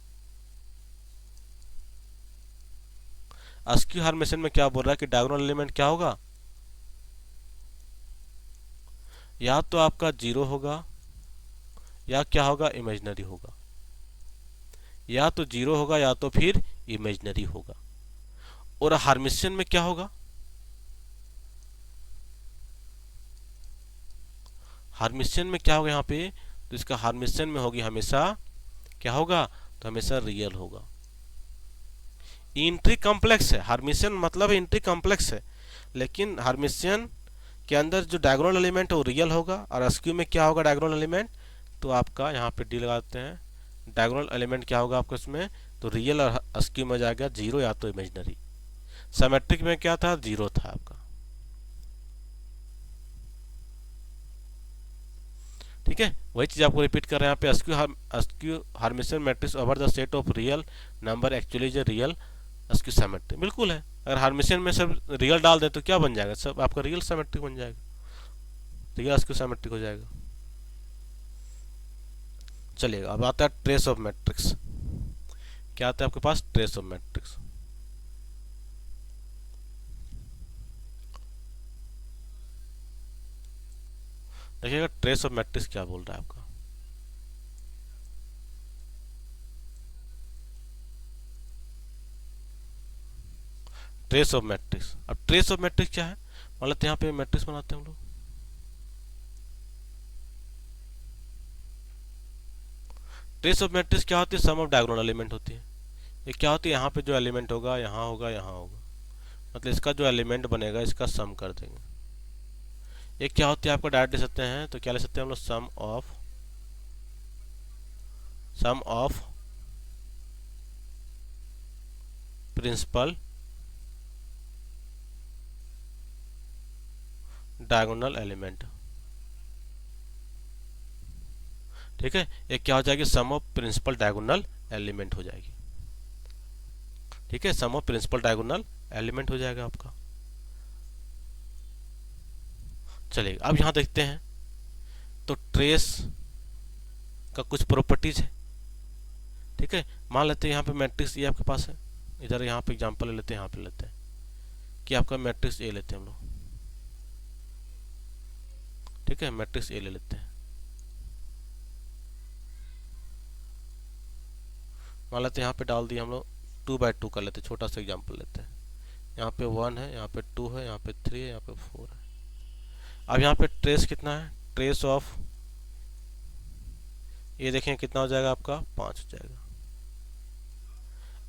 अस्क्यू हार्मिशियन में क्या बोल रहा है कि डायगोनल एलिमेंट क्या होगा, या तो आपका 0 होगा, या क्या होगा, इमेजिनरी होगा। या तो 0 होगा या तो फिर इमेजिनरी होगा। और हार्मिशियन में क्या होगा, हार्मिशियन में क्या होगा यहाँ पे, तो इसका हार्मिशियन में होगी हमेशा क्या होगा, तो हमेशा रियल होगा। इंट्री कॉम्प्लेक्स है, हार्मिशियन मतलब इंट्री कॉम्प्लेक्स है, लेकिन हार्मिशियन के अंदर जो डायगोनल एलिमेंट है वो रियल होगा। और अस्क्यू में क्या होगा डायगोनल एलिमेंट, तो आपका यहाँ पे डी लगाते हैं, डायगोनल एलिमेंट क्या होगा आपको इसमें, तो रियल और अस्क्यू में जाएगा 0 या तो इमेजिनरी। सिमेट्रिक में क्या था, 0 था आपका। ठीक है, वही चीज आपको रिपीट कर रहे हैं यहाँ पे, a skew Hermitian matrix over the set of real number actually जो रियल अस्क्यू सिमेट्रिक बिल्कुल है। अगर हार्मिशियन में सब रियल डाल दे तो क्या बन जाएगा, सब आपका रियल सिमेट्रिक बन जाएगा, रियल अस्क्यू सिमेट्रिक हो जाएगा। चलिएगा अब आता है ट्रेस ऑफ मैट्रिक्स। क्या आता है आपके पास, ट्रेस ऑफ मैट्रिक्स। देखिएगा ट्रेस ऑफ मैट्रिक्स क्या बोल रहा है आपका, ट्रेस ऑफ मैट्रिक्स। अब ट्रेस ऑफ मैट्रिक्स क्या है, मतलब यहाँ पे मैट्रिक्स बनाते हैं हम लोग, ट्रेस ऑफ मैट्रिक्स क्या होती है, सम ऑफ डायगोनल एलिमेंट होती है। ये क्या होती है, यहाँ पे जो एलिमेंट होगा यहाँ होगा यहाँ होगा, मतलब इसका जो एलिमेंट बनेगा इसका सम कर देंगे। ये क्या होती है आपको डायरेक्ट ले सकते हैं, तो क्या ले सकते हैं हम लोग, सम ऑफ प्रिंसिपल डायगोनल एलिमेंट। ठीक है, ये क्या हो जाएगी, सम ऑफ प्रिंसिपल डायगोनल एलिमेंट हो जाएगी। ठीक है, सम ऑफ प्रिंसिपल डायगोनल एलिमेंट हो जाएगा आपका। चलिए अब यहाँ देखते हैं, तो ट्रेस का कुछ प्रॉपर्टीज है। ठीक है, मान लेते हैं यहाँ पे मैट्रिक्स ए आपके पास है, इधर यहाँ पे एग्जांपल ले लेते हैं, यहाँ पे लेते हैं कि आपका मैट्रिक्स ए लेते हैं हम लोग। ठीक है, मैट्रिक्स ए ले लेते हैं, मान लेते हैं यहाँ पे डाल दिए हम लोग 2/2 कर लेते हैं, छोटा सा एग्जांपल लेते हैं। यहाँ पे 1 है, यहाँ पे 2 है, यहाँ पे 3 है, यहाँ पे 4 है। अब यहाँ पे ट्रेस कितना है, ट्रेस ऑफ ये देखें कितना हो जाएगा आपका 5 हो जाएगा।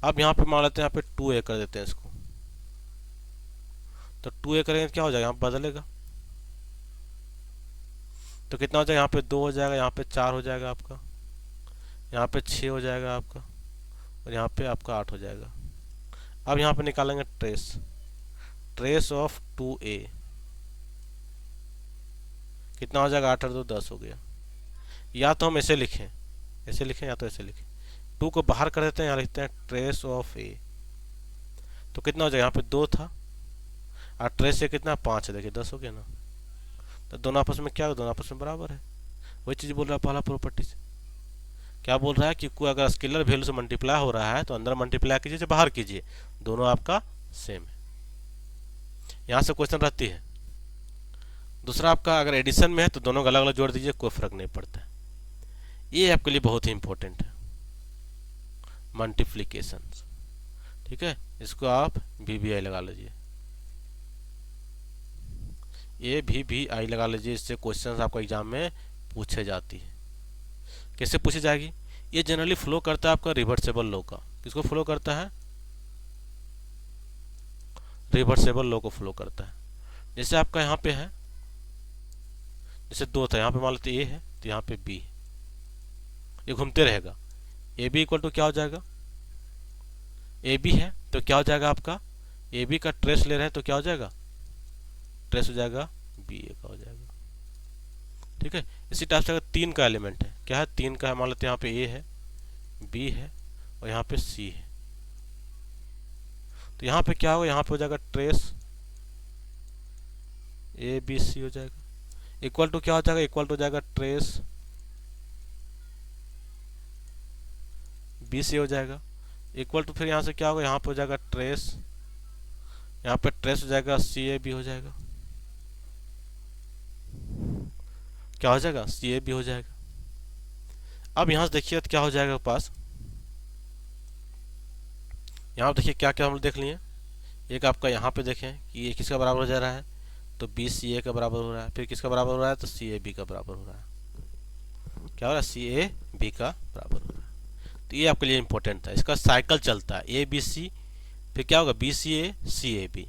अब यहाँ पे मान लेते हैं यहाँ पे 2a कर देते हैं इसको, तो 2a करेंगे क्या हो जाएगा, यहाँ पे बदलेगा, तो कितना हो जाएगा, यहाँ पे 2 हो जाएगा, यहाँ पे 4 हो जाएगा आपका, यहाँ पे 6 हो जाएगा आपका, और यहाँ पे आपका 8 हो जाएगा। अब यहाँ पे निकालेंगे ट्रेस, ट्रेस ऑफ 2a कितना हो जाएगा, 8 और 2 10 हो गया। या तो हम ऐसे लिखें, ऐसे लिखें, या तो ऐसे लिखें, 2 को बाहर कर देते हैं, यहाँ लिखते हैं ट्रेस ऑफ a, तो कितना हो जाएगा, यहाँ पे 2 था और ट्रेस से कितना 5 है, देखिए 10 हो गया ना। तो दोनों आपस में क्या, दोनों आपस में बराबर है। वही चीज़ बोल रहा है पहला प्रॉपर्टी से, क्या बोल रहा है कि कोई अगर स्केलर वैल्यू से मल्टीप्लाई हो रहा है तो अंदर मल्टीप्लाई कीजिए चाहे बाहर कीजिए, दोनों आपका सेम है। यहाँ से क्वेश्चन रहती है। दूसरा आपका अगर एडिशन में है तो दोनों को अलग अलग जोड़ दीजिए, कोई फर्क नहीं पड़ता है। ये आपके लिए बहुत ही इंपॉर्टेंट है, मल्टीप्लीकेशन। ठीक है, इसको आप VBI लगा लीजिए, ये VBI लगा लीजिए, इससे क्वेश्चन आपको एग्जाम में पूछे जाती है। कैसे पूछी जाएगी, ये जनरली फ्लो करता है आपका रिवर्सेबल लॉ का। किसको फ्लो करता है, रिवर्सेबल लॉ को फ्लो करता है। जैसे आपका यहाँ पे है, जैसे 2 था, यहाँ पे मान लेते A है तो यहाँ पे B है, ये घूमते रहेगा। AB इक्वल टू क्या हो जाएगा, AB है तो क्या हो जाएगा आपका, AB का ट्रेस ले रहे हैं तो क्या हो जाएगा, ट्रेस हो जाएगा BA का हो जाएगा। ठीक है, इसी टाइप से अगर 3 का एलिमेंट है, क्या है 3 का है, मान लेते हैं यहाँ पे A है, B है और यहाँ पे C है, तो यहाँ पे क्या होगा, यहाँ पे हो जाएगा ट्रेस ABC हो जाएगा, इक्वल टू क्या हो जाएगा, इक्वल टू हो जाएगा ट्रेस BC हो जाएगा, इक्वल टू फिर यहाँ से क्या होगा, यहाँ पे हो जाएगा ट्रेस, यहाँ पे ट्रेस हो जाएगा CAB हो जाएगा, क्या हो जाएगा CAB हो जाएगा। अब यहाँ से देखिए तो क्या हो जाएगा पास, यहाँ देखिए क्या क्या हम लोग देख लिए। एक आपका यहाँ पे देखें कि ये किसका बराबर हो जा रहा है, तो BCA का बराबर हो रहा है, फिर किसका बराबर हो रहा है, तो CAB का बराबर हो रहा है। क्या हो रहा है, CAB का बराबर हो रहा है। तो ये आपके लिए इंपॉर्टेंट था, इसका साइकिल चलता है ABC, फिर क्या होगा BCA CAB,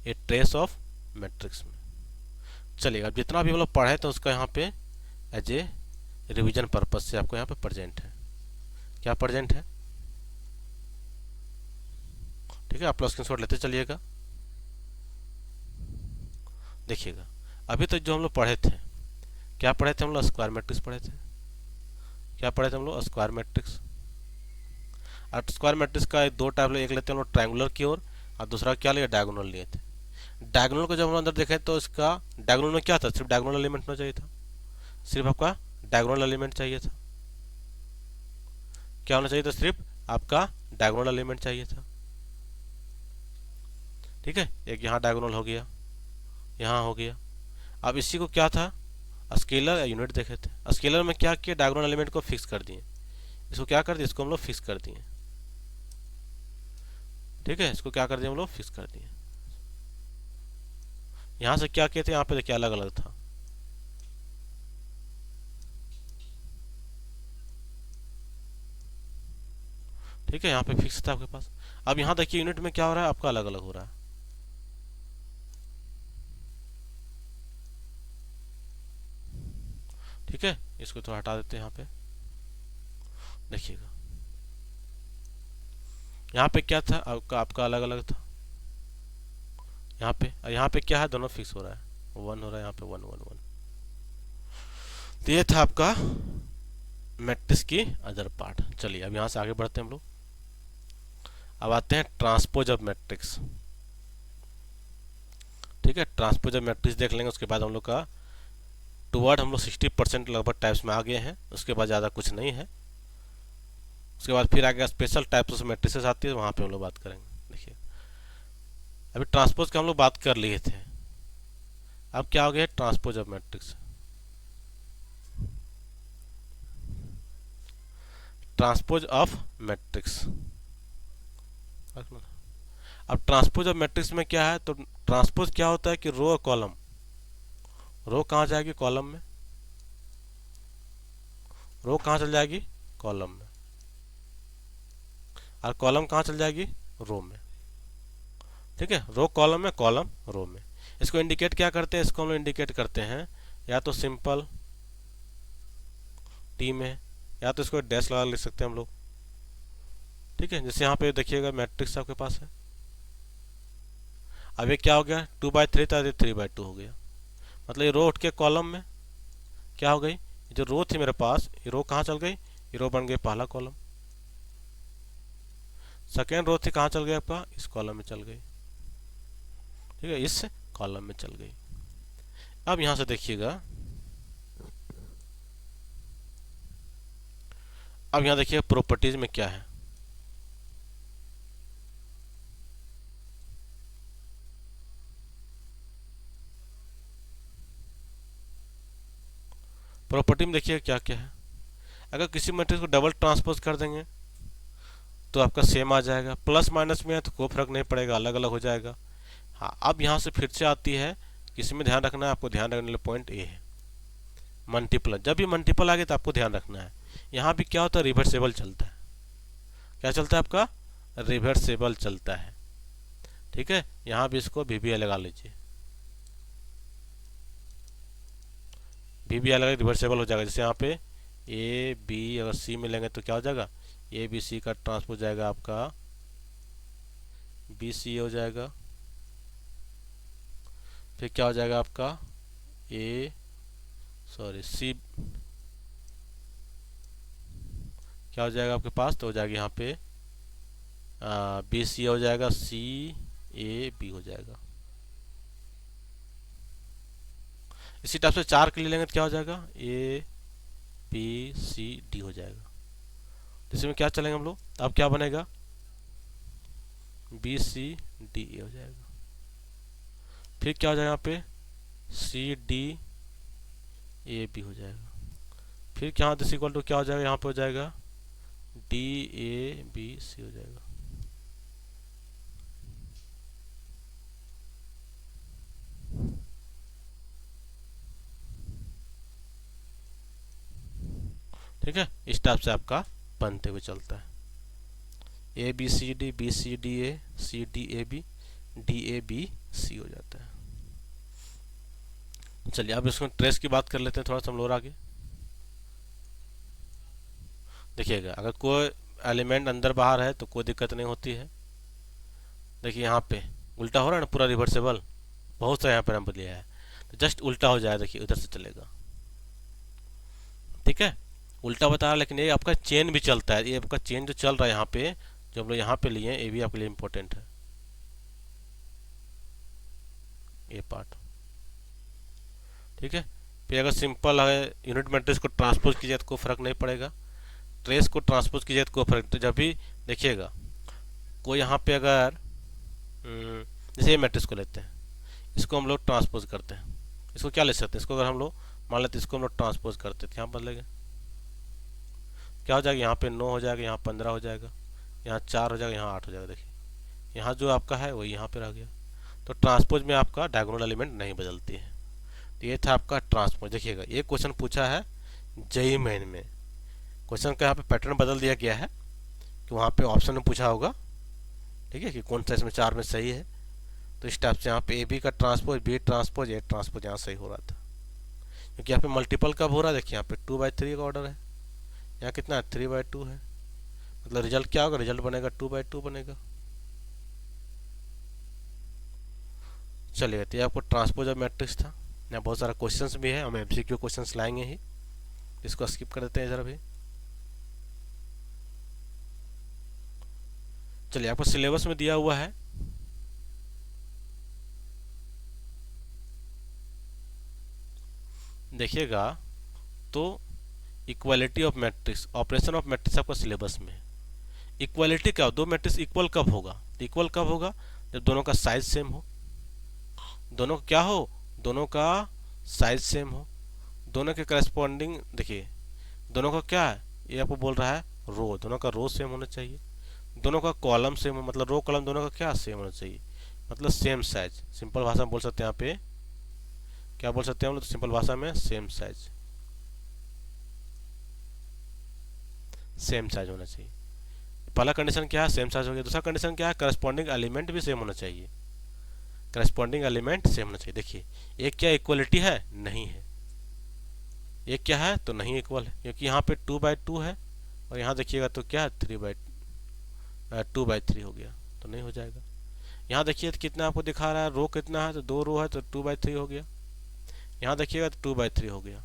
ये ट्रेस ऑफ मैट्रिक्स में। चलिए अब जितना भी हम लोग पढ़े तो उसका यहाँ पे एज ए रिविजन पर्पज से आपको यहाँ पे प्रेजेंट है, क्या प्रेजेंट है। ठीक है, आप लोग स्क्रीनशॉट लेते चलिएगा, देखिएगा। अभी तक जो हम लोग पढ़े थे, क्या पढ़े थे हम लोग, स्क्वायर मैट्रिक्स पढ़े थे। क्या पढ़े थे हम लोग, स्क्वायर मैट्रिक्स। और स्क्वायर मैट्रिक्स का 2 टाइप, एक लेते हैं हम लोग ट्रायंगुलर की ओर, और दूसरा क्या लिया, डायगोनल लिए थे। डायगोनल को जब हम अंदर देखे तो इसका डायगोनल में क्या था, सिर्फ डायगोनल एलिमेंट होना चाहिए था, सिर्फ आपका डायगोनल एलिमेंट चाहिए था। क्या होना चाहिए था, सिर्फ आपका डायगोनल एलिमेंट चाहिए था। ठीक है, एक यहाँ डायगोनल हो गया, यहाँ हो गया। अब इसी को क्या था, स्केलर या यूनिट देखे थे। स्केलर में क्या किया, डायगोनल एलिमेंट को फिक्स कर दिए, इसको क्या कर दिए, इसको हम लोग फिक्स कर दिए। ठीक है, इसको क्या कर दिए हम लोग, फिक्स कर दिए। यहाँ से क्या किए थे, यहाँ पे देखिए अलग अलग था। ठीक है, यहाँ पे फिक्स था आपके पास। अब यहाँ देखिए यूनिट में क्या हो रहा है, आपका अलग अलग हो रहा है। ठीक है, इसको तो हटा देते हैं। यहाँ पे देखिएगा, यहाँ पे क्या था, आपका अलग अलग था। यहाँ पे क्या है, दोनों फिक्स हो रहा है, 1 हो रहा है, यहाँ पे 1 1 1। तो ये था आपका मैट्रिक्स की अदर पार्ट। चलिए अब यहाँ से आगे बढ़ते हैं हम लोग। अब आते हैं ट्रांसपोज ऑफ मैट्रिक्स। ठीक है, ट्रांसपोज ऑफ मैट्रिक्स देख लेंगे, उसके बाद हम लोग का टूवर्ड हम लोग 60% लगभग टाइप्स में आ गए हैं, उसके बाद ज़्यादा कुछ नहीं है। उसके बाद फिर आगे स्पेशल टाइप्स ऑफ मैट्रिसेस आती है, वहाँ पे हम लोग बात करेंगे। देखिए अभी ट्रांसपोज का हम लोग बात कर लिए थे, अब क्या हो गया transpose of matrix. Transpose of matrix, अब ट्रांसपोज ऑफ मैट्रिक्स में क्या है, तो ट्रांसपोज क्या होता है कि रो और कॉलम, रो कहाँ जाएगी कॉलम में, रो कहाँ चल जाएगी कॉलम में, और कॉलम कहाँ चल जाएगी रो में। ठीक है, रो कॉलम में, कॉलम रो में। इसको इंडिकेट क्या करते हैं, इसको हम लोग इंडिकेट करते हैं या तो सिंपल टी में, या तो इसको डैश लगा लिख सकते हैं हम लोग। ठीक है, जैसे यहाँ पे देखिएगा मैट्रिक्स आपके पास है, अब ये क्या हो गया 2/3 था, 3/2 हो गया, मतलब ये रो उठ के कॉलम में क्या हो गई, जो रो थी मेरे पास ये रो कहाँ चल गई, ये रो बन गई पहला कॉलम, सेकेंड रो थी कहाँ चल गई आपका, इस कॉलम में चल गई। ठीक है, इस कॉलम में चल गई। अब यहां से देखिएगा, अब यहां देखिए प्रॉपर्टीज में क्या है, प्रॉपर्टी में देखिए क्या क्या है। अगर किसी मैट्रिक्स को डबल ट्रांसपोज कर देंगे तो आपका सेम आ जाएगा, प्लस माइनस में है तो कोई फर्क नहीं पड़ेगा, अलग अलग हो जाएगा। हाँ, अब यहाँ से फिर से आती है, किसी में ध्यान रखना है आपको, ध्यान रखने वाला पॉइंट ए है मल्टीपल। जब भी मल्टीपल आ गए तो आपको ध्यान रखना है, यहाँ भी क्या होता है रिवर्सेबल चलता है, क्या चलता है आपका रिवर्सेबल चलता है। ठीक है, यहाँ भी इसको वीवीआई लगा लीजिए, वीवीआई लगा रिवर्सेबल हो जाएगा। जैसे यहाँ पे ए बी अगर सी में लेंगे तो क्या हो जाएगा, ए बी सी का ट्रांसपोज जाएगा आपका बी सी हो जाएगा, फिर क्या हो जाएगा आपका ए सॉरी सी, क्या हो जाएगा आपके पास, तो हो जाएगा यहाँ पे बी सी हो जाएगा, सी ए बी हो जाएगा। इसी टाइप से 4 के लिए लेंगे तो क्या हो जाएगा ए बी सी डी हो जाएगा। इसमें क्या चलेंगे हम लोग, अब क्या बनेगा बी सी डी ए हो जाएगा, फिर क्या हो जाएगा यहाँ पे सी डी ए बी हो जाएगा, फिर क्या दिस इक्वल टू क्या हो जाएगा, यहाँ पे हो जाएगा डी ए बी सी हो जाएगा। ठीक है, इस टाइप से आपका बनते हुए चलता है ए B C D, B C D A, C D A B, D A B C हो जाता है। चलिए अब इसमें ट्रेस की बात कर लेते हैं थोड़ा सा हम लोग आगे। देखिएगा अगर कोई एलिमेंट अंदर बाहर है तो कोई दिक्कत नहीं होती है। देखिए यहाँ पे उल्टा हो रहा है ना, पूरा रिवर्सेबल, बहुत सा यहाँ पे नंबर लिया है, तो जस्ट उल्टा हो जाए, देखिए उधर से चलेगा। ठीक है, उल्टा बता रहा है, लेकिन ये आपका चेन भी चलता है, ये आपका चेन जो चल रहा है यहाँ पे, जो हम लोग यहाँ पे लिए हैं, ये भी आपके लिए इम्पोर्टेंट है ये पार्ट। ठीक है, फिर अगर सिंपल है यूनिट मैट्रिक्स को ट्रांसपोज कीजिए तो कोई फर्क नहीं पड़ेगा, ट्रेस को ट्रांसपोज कीजिए तो कोई फर्क, तो जब भी देखिएगा कोई यहाँ पे अगर जैसे ये मैट्रिक्स को लेते हैं, इसको हम लोग ट्रांसपोज करते हैं, इसको क्या ले सकते हैं, इसको अगर हम लोग मान लेते इसको हम लोग ट्रांसपोज करते हैं, यहाँ बदलेगा क्या हो जाएगा, यहाँ पे 9 हो जाएगा, यहाँ 15 हो जाएगा, यहाँ 4 हो जाएगा, यहाँ 8 हो जाएगा। देखिए यहाँ जो आपका है वही यहाँ पे रह गया, तो ट्रांसपोज में आपका डायगोनल एलिमेंट नहीं बदलती है। तो ये था आपका ट्रांसपोज। देखिएगा ये क्वेश्चन पूछा है जेईई मेन में, क्वेश्चन का यहाँ पे पैटर्न बदल दिया गया है कि वहाँ पे ऑप्शन में पूछा होगा, ठीक है, कि कौन सा इसमें 4 में सही है, तो इस टाइप से यहाँ पे ए बी का transpose, B transpose, A transpose यहाँ सही हो रहा था, क्योंकि यहाँ पे मल्टीपल कब हो रहा है, देखिए यहाँ पे 2/3 का ऑर्डर है, यहाँ कितना है 3/2 है, मतलब रिजल्ट क्या होगा, रिजल्ट बनेगा 2/2 बनेगा। चलिए, तो ये आपको ट्रांसपोज ऑफ मैट्रिक्स था। यहाँ बहुत सारा क्वेश्चंस भी है, हम एमसीक्यू क्वेश्चंस लाएंगे ही, इसको स्किप कर देते हैं जरा भी। चलिए आपको सिलेबस में दिया हुआ है, देखिएगा तो equality of matrix, operation of matrix आपका सिलेबस में है। इक्वालिटी क्या हो, दो मैट्रिक्स इक्वल कब होगा, तो इक्वल कब होगा जब दोनों का साइज सेम हो, दोनों का क्या हो, दोनों का साइज सेम हो, दोनों के करस्पॉन्डिंग, देखिए दोनों का क्या है, ये आपको बोल रहा है रो, दोनों का रो सेम होना चाहिए, दोनों का कॉलम सेम हो, मतलब रो कॉलम दोनों का क्या सेम होना चाहिए, मतलब सेम साइज। सिंपल भाषा में बोल सकते हैं यहाँ पे, क्या बोल सकते हैं हम लोग, तो सिंपल भाषा में सेम साइज, सेम साइज होना चाहिए। पहला कंडीशन क्या है, सेम साइज हो गया। दूसरा कंडीशन क्या है, करस्पॉन्डिंग एलिमेंट भी सेम होना चाहिए, करस्पॉन्डिंग एलिमेंट सेम होना चाहिए। देखिए एक क्या इक्वलिटी है, नहीं है, एक क्या है तो नहीं इक्वल है, क्योंकि यहाँ पे 2/2 है और यहाँ देखिएगा तो क्या है 2/3 हो गया, तो नहीं हो जाएगा। यहाँ देखिए तो कितना आपको दिखा रहा है, रो कितना है, तो 2 रो है तो 2/3 हो गया, यहाँ देखिएगा तो 2/3 हो गया।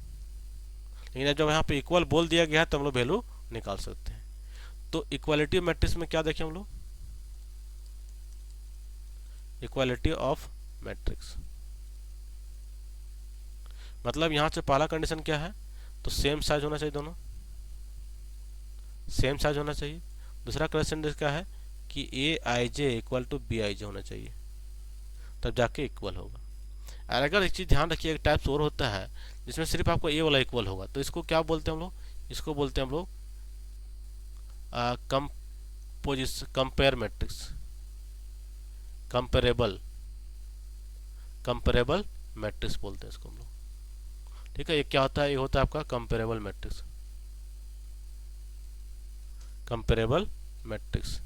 लेकिन जब यहाँ पे इक्वल बोल दिया गया है तो हम लोग वैल्यू निकाल सकते हैं। तो इक्वालिटी मैट्रिक्स में क्या देखें हम लोग, इक्वालिटी ऑफ मैट्रिक्स, मतलब यहाँ से पहला कंडीशन क्या है, तो सेम साइज होना चाहिए, दोनों सेम साइज होना चाहिए। दूसरा कंडीशन क्या है कि ए आई जे इक्वल टू बी आई जे होना चाहिए, तब जाके इक्वल होगा। और अगर एक चीज़ ध्यान रखिए, एक टाइप्स और होता है जिसमें सिर्फ आपको ए वाला इक्वल होगा, तो इसको क्या बोलते हैं हम लोग, इसको बोलते हैं हम लोग compare matrix, comparable, comparable matrix बोलते हैं इसको हम लोग। ठीक है, ये क्या होता है, ये होता है आपका कंपेरेबल मैट्रिक्स, कंपेरेबल मैट्रिक्स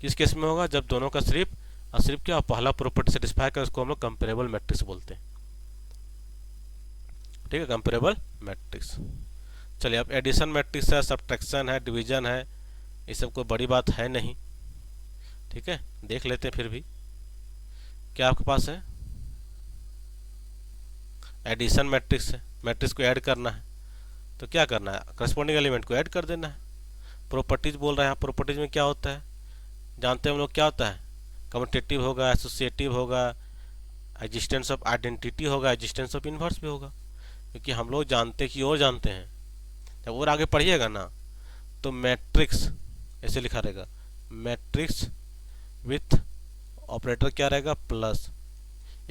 किस केस में होगा, जब दोनों का सिर्फ क्या पहला प्रॉपर्टी सेटिस्फाई कर, उसको हम लोग कंपेरेबल मैट्रिक्स बोलते हैं। ठीक है, कंपेरेबल मैट्रिक्स। चलिए अब एडिशन मैट्रिक्स है, सब्ट्रैक्शन है, डिवीजन है, ये सब कोई बड़ी बात है नहीं। ठीक है, देख लेते हैं फिर भी क्या आपके पास है, एडिशन मैट्रिक्स है, मैट्रिक्स को ऐड करना है, तो क्या करना है, करस्पॉन्डिंग एलिमेंट को ऐड कर देना है। प्रॉपर्टीज बोल रहे हैं, प्रॉपर्टीज में क्या होता है, जानते हैं हम लोग क्या होता है, कम्यूटेटिव होगा, एसोसिएटिव होगा, एग्जिस्टेंस ऑफ आइडेंटिटी होगा, एग्जिस्टेंस ऑफ इन्वर्स भी होगा। क्योंकि हम लोग जानते कि और जानते हैं, जब और आगे पढ़िएगा ना तो मैट्रिक्स ऐसे लिखा रहेगा, मैट्रिक्स विथ ऑपरेटर क्या रहेगा, प्लस,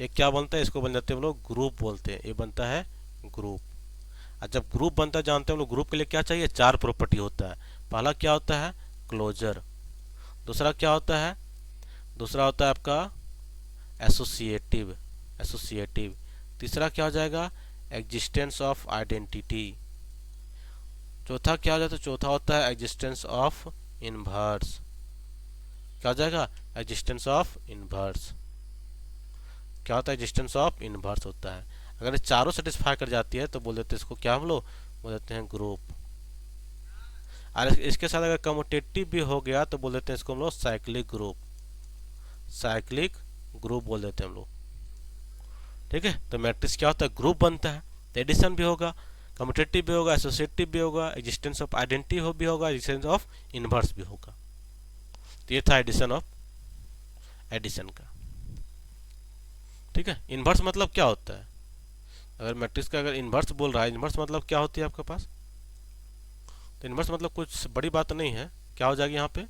ये क्या बनता है, इसको बन जाते हैं हम लोग ग्रुप बोलते हैं, ये बनता है ग्रुप। और जब ग्रुप बनता है, जानते हैं हम लोग ग्रुप के लिए क्या चाहिए, 4 प्रॉपर्टी होता है। पहला क्या होता है, क्लोजर, दूसरा क्या होता है, दूसरा होता है आपका एसोसिएटिव, एसोसिएटिव, तीसरा क्या हो जाएगा, एग्जिस्टेंस ऑफ आइडेंटिटी, चौथा क्या हो जाता है, चौथा होता है एग्जिस्टेंस ऑफ इनवर्स, क्या हो जाएगा, एग्जिस्टेंस ऑफ इनवर्स, क्या होता है, एग्जिस्टेंस ऑफ इनवर्स होता है। अगर ये चारों सेटिस्फाई कर जाती है तो बोल देते हैं इसको क्या, हम लोग बोल देते हैं ग्रुप। और इसके साथ अगर कम्यूटेटिव भी हो गया तो बोल देते हैं इसको हम लोग साइक्लिक ग्रुप, साइक्लिक ग्रुप बोल देते हैं हम लोग। ठीक है, तो मैट्रिक्स क्या होता है, ग्रुप बनता है, तो एडिशन भी होगा, कम्यूटेटिव भी होगा, एसोसिएटिव भी होगा, एग्जिस्टेंस ऑफ आइडेंटिटी भी होगा, एग्जिस्टेंस ऑफ इनवर्स भी होगा। तो ये था एडिशन ऑफ एडिशन का। ठीक है, इनवर्स मतलब क्या होता है, अगर मैट्रिक्स का अगर इनवर्स बोल रहा है, इनवर्स मतलब क्या होती है आपके पास, तो इनवर्स मतलब कुछ बड़ी बात नहीं है, क्या हो जाएगी यहाँ पे,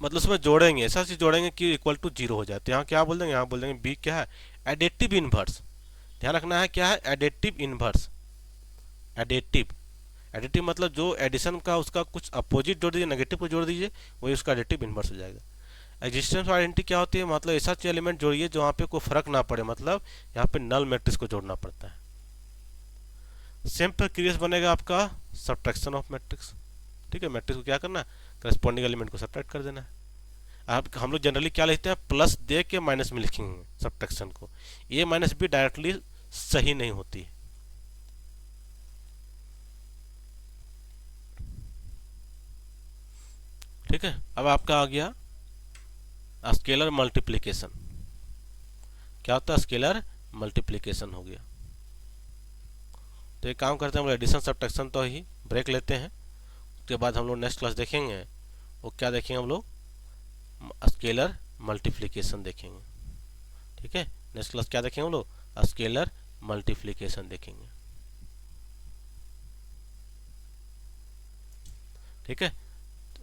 मतलब उसमें जोड़ेंगे, ऐसा चीज जोड़ेंगे कि इक्वल टू 0 हो जाए, तो यहाँ क्या बोल देंगे, यहाँ बोल देंगे बी क्या है, एडेटिव इनवर्स। ध्यान रखना है क्या है, एडेटिव इनवर्स, एडेटिव, एडिटिव मतलब जो एडिशन का उसका कुछ अपोजिट जोड़ दीजिए, नेगेटिव को जोड़ दीजिए, वही उसका एडिटिव इनवर्स हो जाएगा। एग्जिस्टेंस आइडेंटिटी क्या होती है, मतलब ऐसा एलिमेंट जोड़िए जो वहाँ पे कोई फर्क ना पड़े, मतलब यहाँ पे नल मैट्रिक्स को जोड़ना पड़ता है। सेम प्रक्रिया बनेगा आपका सब्ट्रैक्शन ऑफ मैट्रिक्स। ठीक है, मैट्रिक्स को क्या करना है, करस्पॉन्डिंग एलिमेंट को सब्ट्रैक्ट कर देना है। आप हम लोग जनरली क्या लिखते हैं, प्लस दे के माइनस में लिखेंगे सब्ट्रैक्शन को, ए माइनस बी डायरेक्टली सही नहीं होती है। ठीक है, अब आपका आ गया स्केलर मल्टीप्लिकेशन। क्या होता है, स्केलर मल्टीप्लिकेशन हो गया। तो एक काम करते हैं हम लोग, एडिशन सब्ट्रैक्शन तो ही ब्रेक लेते हैं, उसके बाद हम लोग नेक्स्ट क्लास देखेंगे, वो क्या देखेंगे हम लोग, स्केलर मल्टीप्लिकेशन देखेंगे। ठीक है, नेक्स्ट क्लास क्या देखेंगे हम लोग, स्केलर मल्टीप्लिकेशन देखेंगे। ठीक है,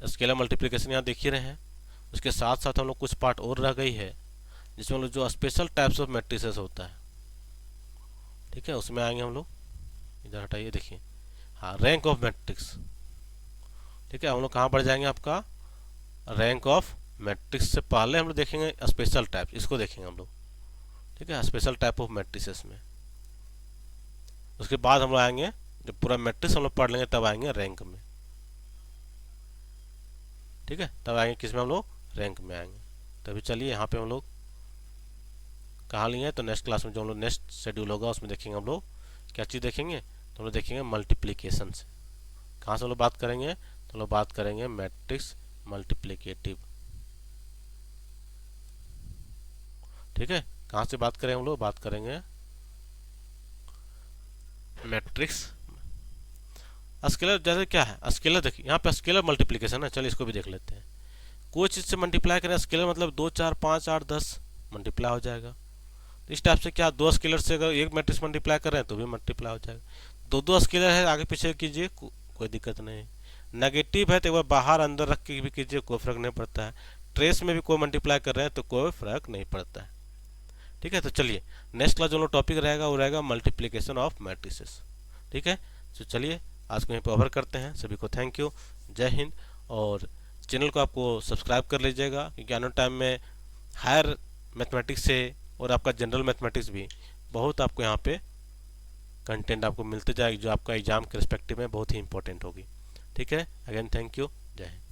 स्केलर मल्टीप्लिकेशन यहाँ देख ही रहे हैं। उसके साथ साथ हम लोग कुछ पार्ट और रह गई है जिसमें हम लोग जो स्पेशल टाइप्स ऑफ मैट्रिसेस होता है, ठीक है, उसमें आएंगे हम लोग। इधर हटाइए, देखिए, हाँ, रैंक ऑफ मैट्रिक्स। ठीक है, हम लोग कहाँ पर जाएंगे, आपका रैंक ऑफ मैट्रिक्स से पहले हम लोग देखेंगे स्पेशल टाइप, इसको देखेंगे हम लोग। ठीक है, स्पेशल टाइप ऑफ मैट्रिसेस में। उसके बाद हम लोग आएंगे, जब पूरा मैट्रिक्स हम लोग पढ़ लेंगे तब आएंगे रैंक में। ठीक है, तब आएंगे किस में, हम लोग रैंक में आएंगे। तभी चलिए यहाँ पे हम लोग कहाँ लिए, तो नेक्स्ट क्लास में जो हम लोग नेक्स्ट शेड्यूल होगा उसमें देखेंगे हम लोग क्या चीज़ देखेंगे, तो हम लोग देखेंगे मल्टीप्लिकेशन से। कहाँ से हम लोग बात करेंगे, तो हम लोग बात करेंगे मैट्रिक्स मल्टीप्लिकेटिव। ठीक है, कहाँ से बात करेंगे हम लोग, बात करेंगे मैट्रिक्स स्केलर। जैसे क्या है स्केलर, देखिए यहाँ पे स्केलर मल्टीप्लिकेशन है, चलिए इसको भी देख लेते हैं। कोई चीज़ से मल्टीप्लाई करें स्केलर मतलब 2 4 5 8 10 मल्टीप्लाई हो जाएगा। इस टाइप से क्या, दो स्केलर से अगर एक मैट्रिक्स मल्टीप्लाई कर रहे हैं तो भी मल्टीप्लाई हो जाएगा। दो दो स्केलर है, आगे पीछे कीजिए, कोई दिक्कत नहीं है। नेगेटिव है तो एक बार बाहर अंदर रख के भी कीजिए, कोई फर्क नहीं पड़ता है। ट्रेस में भी कोई मल्टीप्लाई कर रहे हैं तो कोई फर्क नहीं पड़ता है। ठीक है, तो चलिए नेक्स्ट क्लास जो टॉपिक रहेगा वो रहेगा मल्टीप्लिकेशन ऑफ मैट्रिसेस। ठीक है, तो चलिए आज को यहीं पर ओवर करते हैं। सभी को थैंक यू, जय हिंद। और चैनल को आपको सब्सक्राइब कर लीजिएगा, क्योंकि आने टाइम में हायर मैथमेटिक्स से और आपका जनरल मैथमेटिक्स भी बहुत आपको यहाँ पे कंटेंट आपको मिलते जाएगी, जो आपका एग्जाम के रिस्पेक्टिव में बहुत ही इंपॉर्टेंट होगी। ठीक है, अगेन थैंक यू, जय हिंद।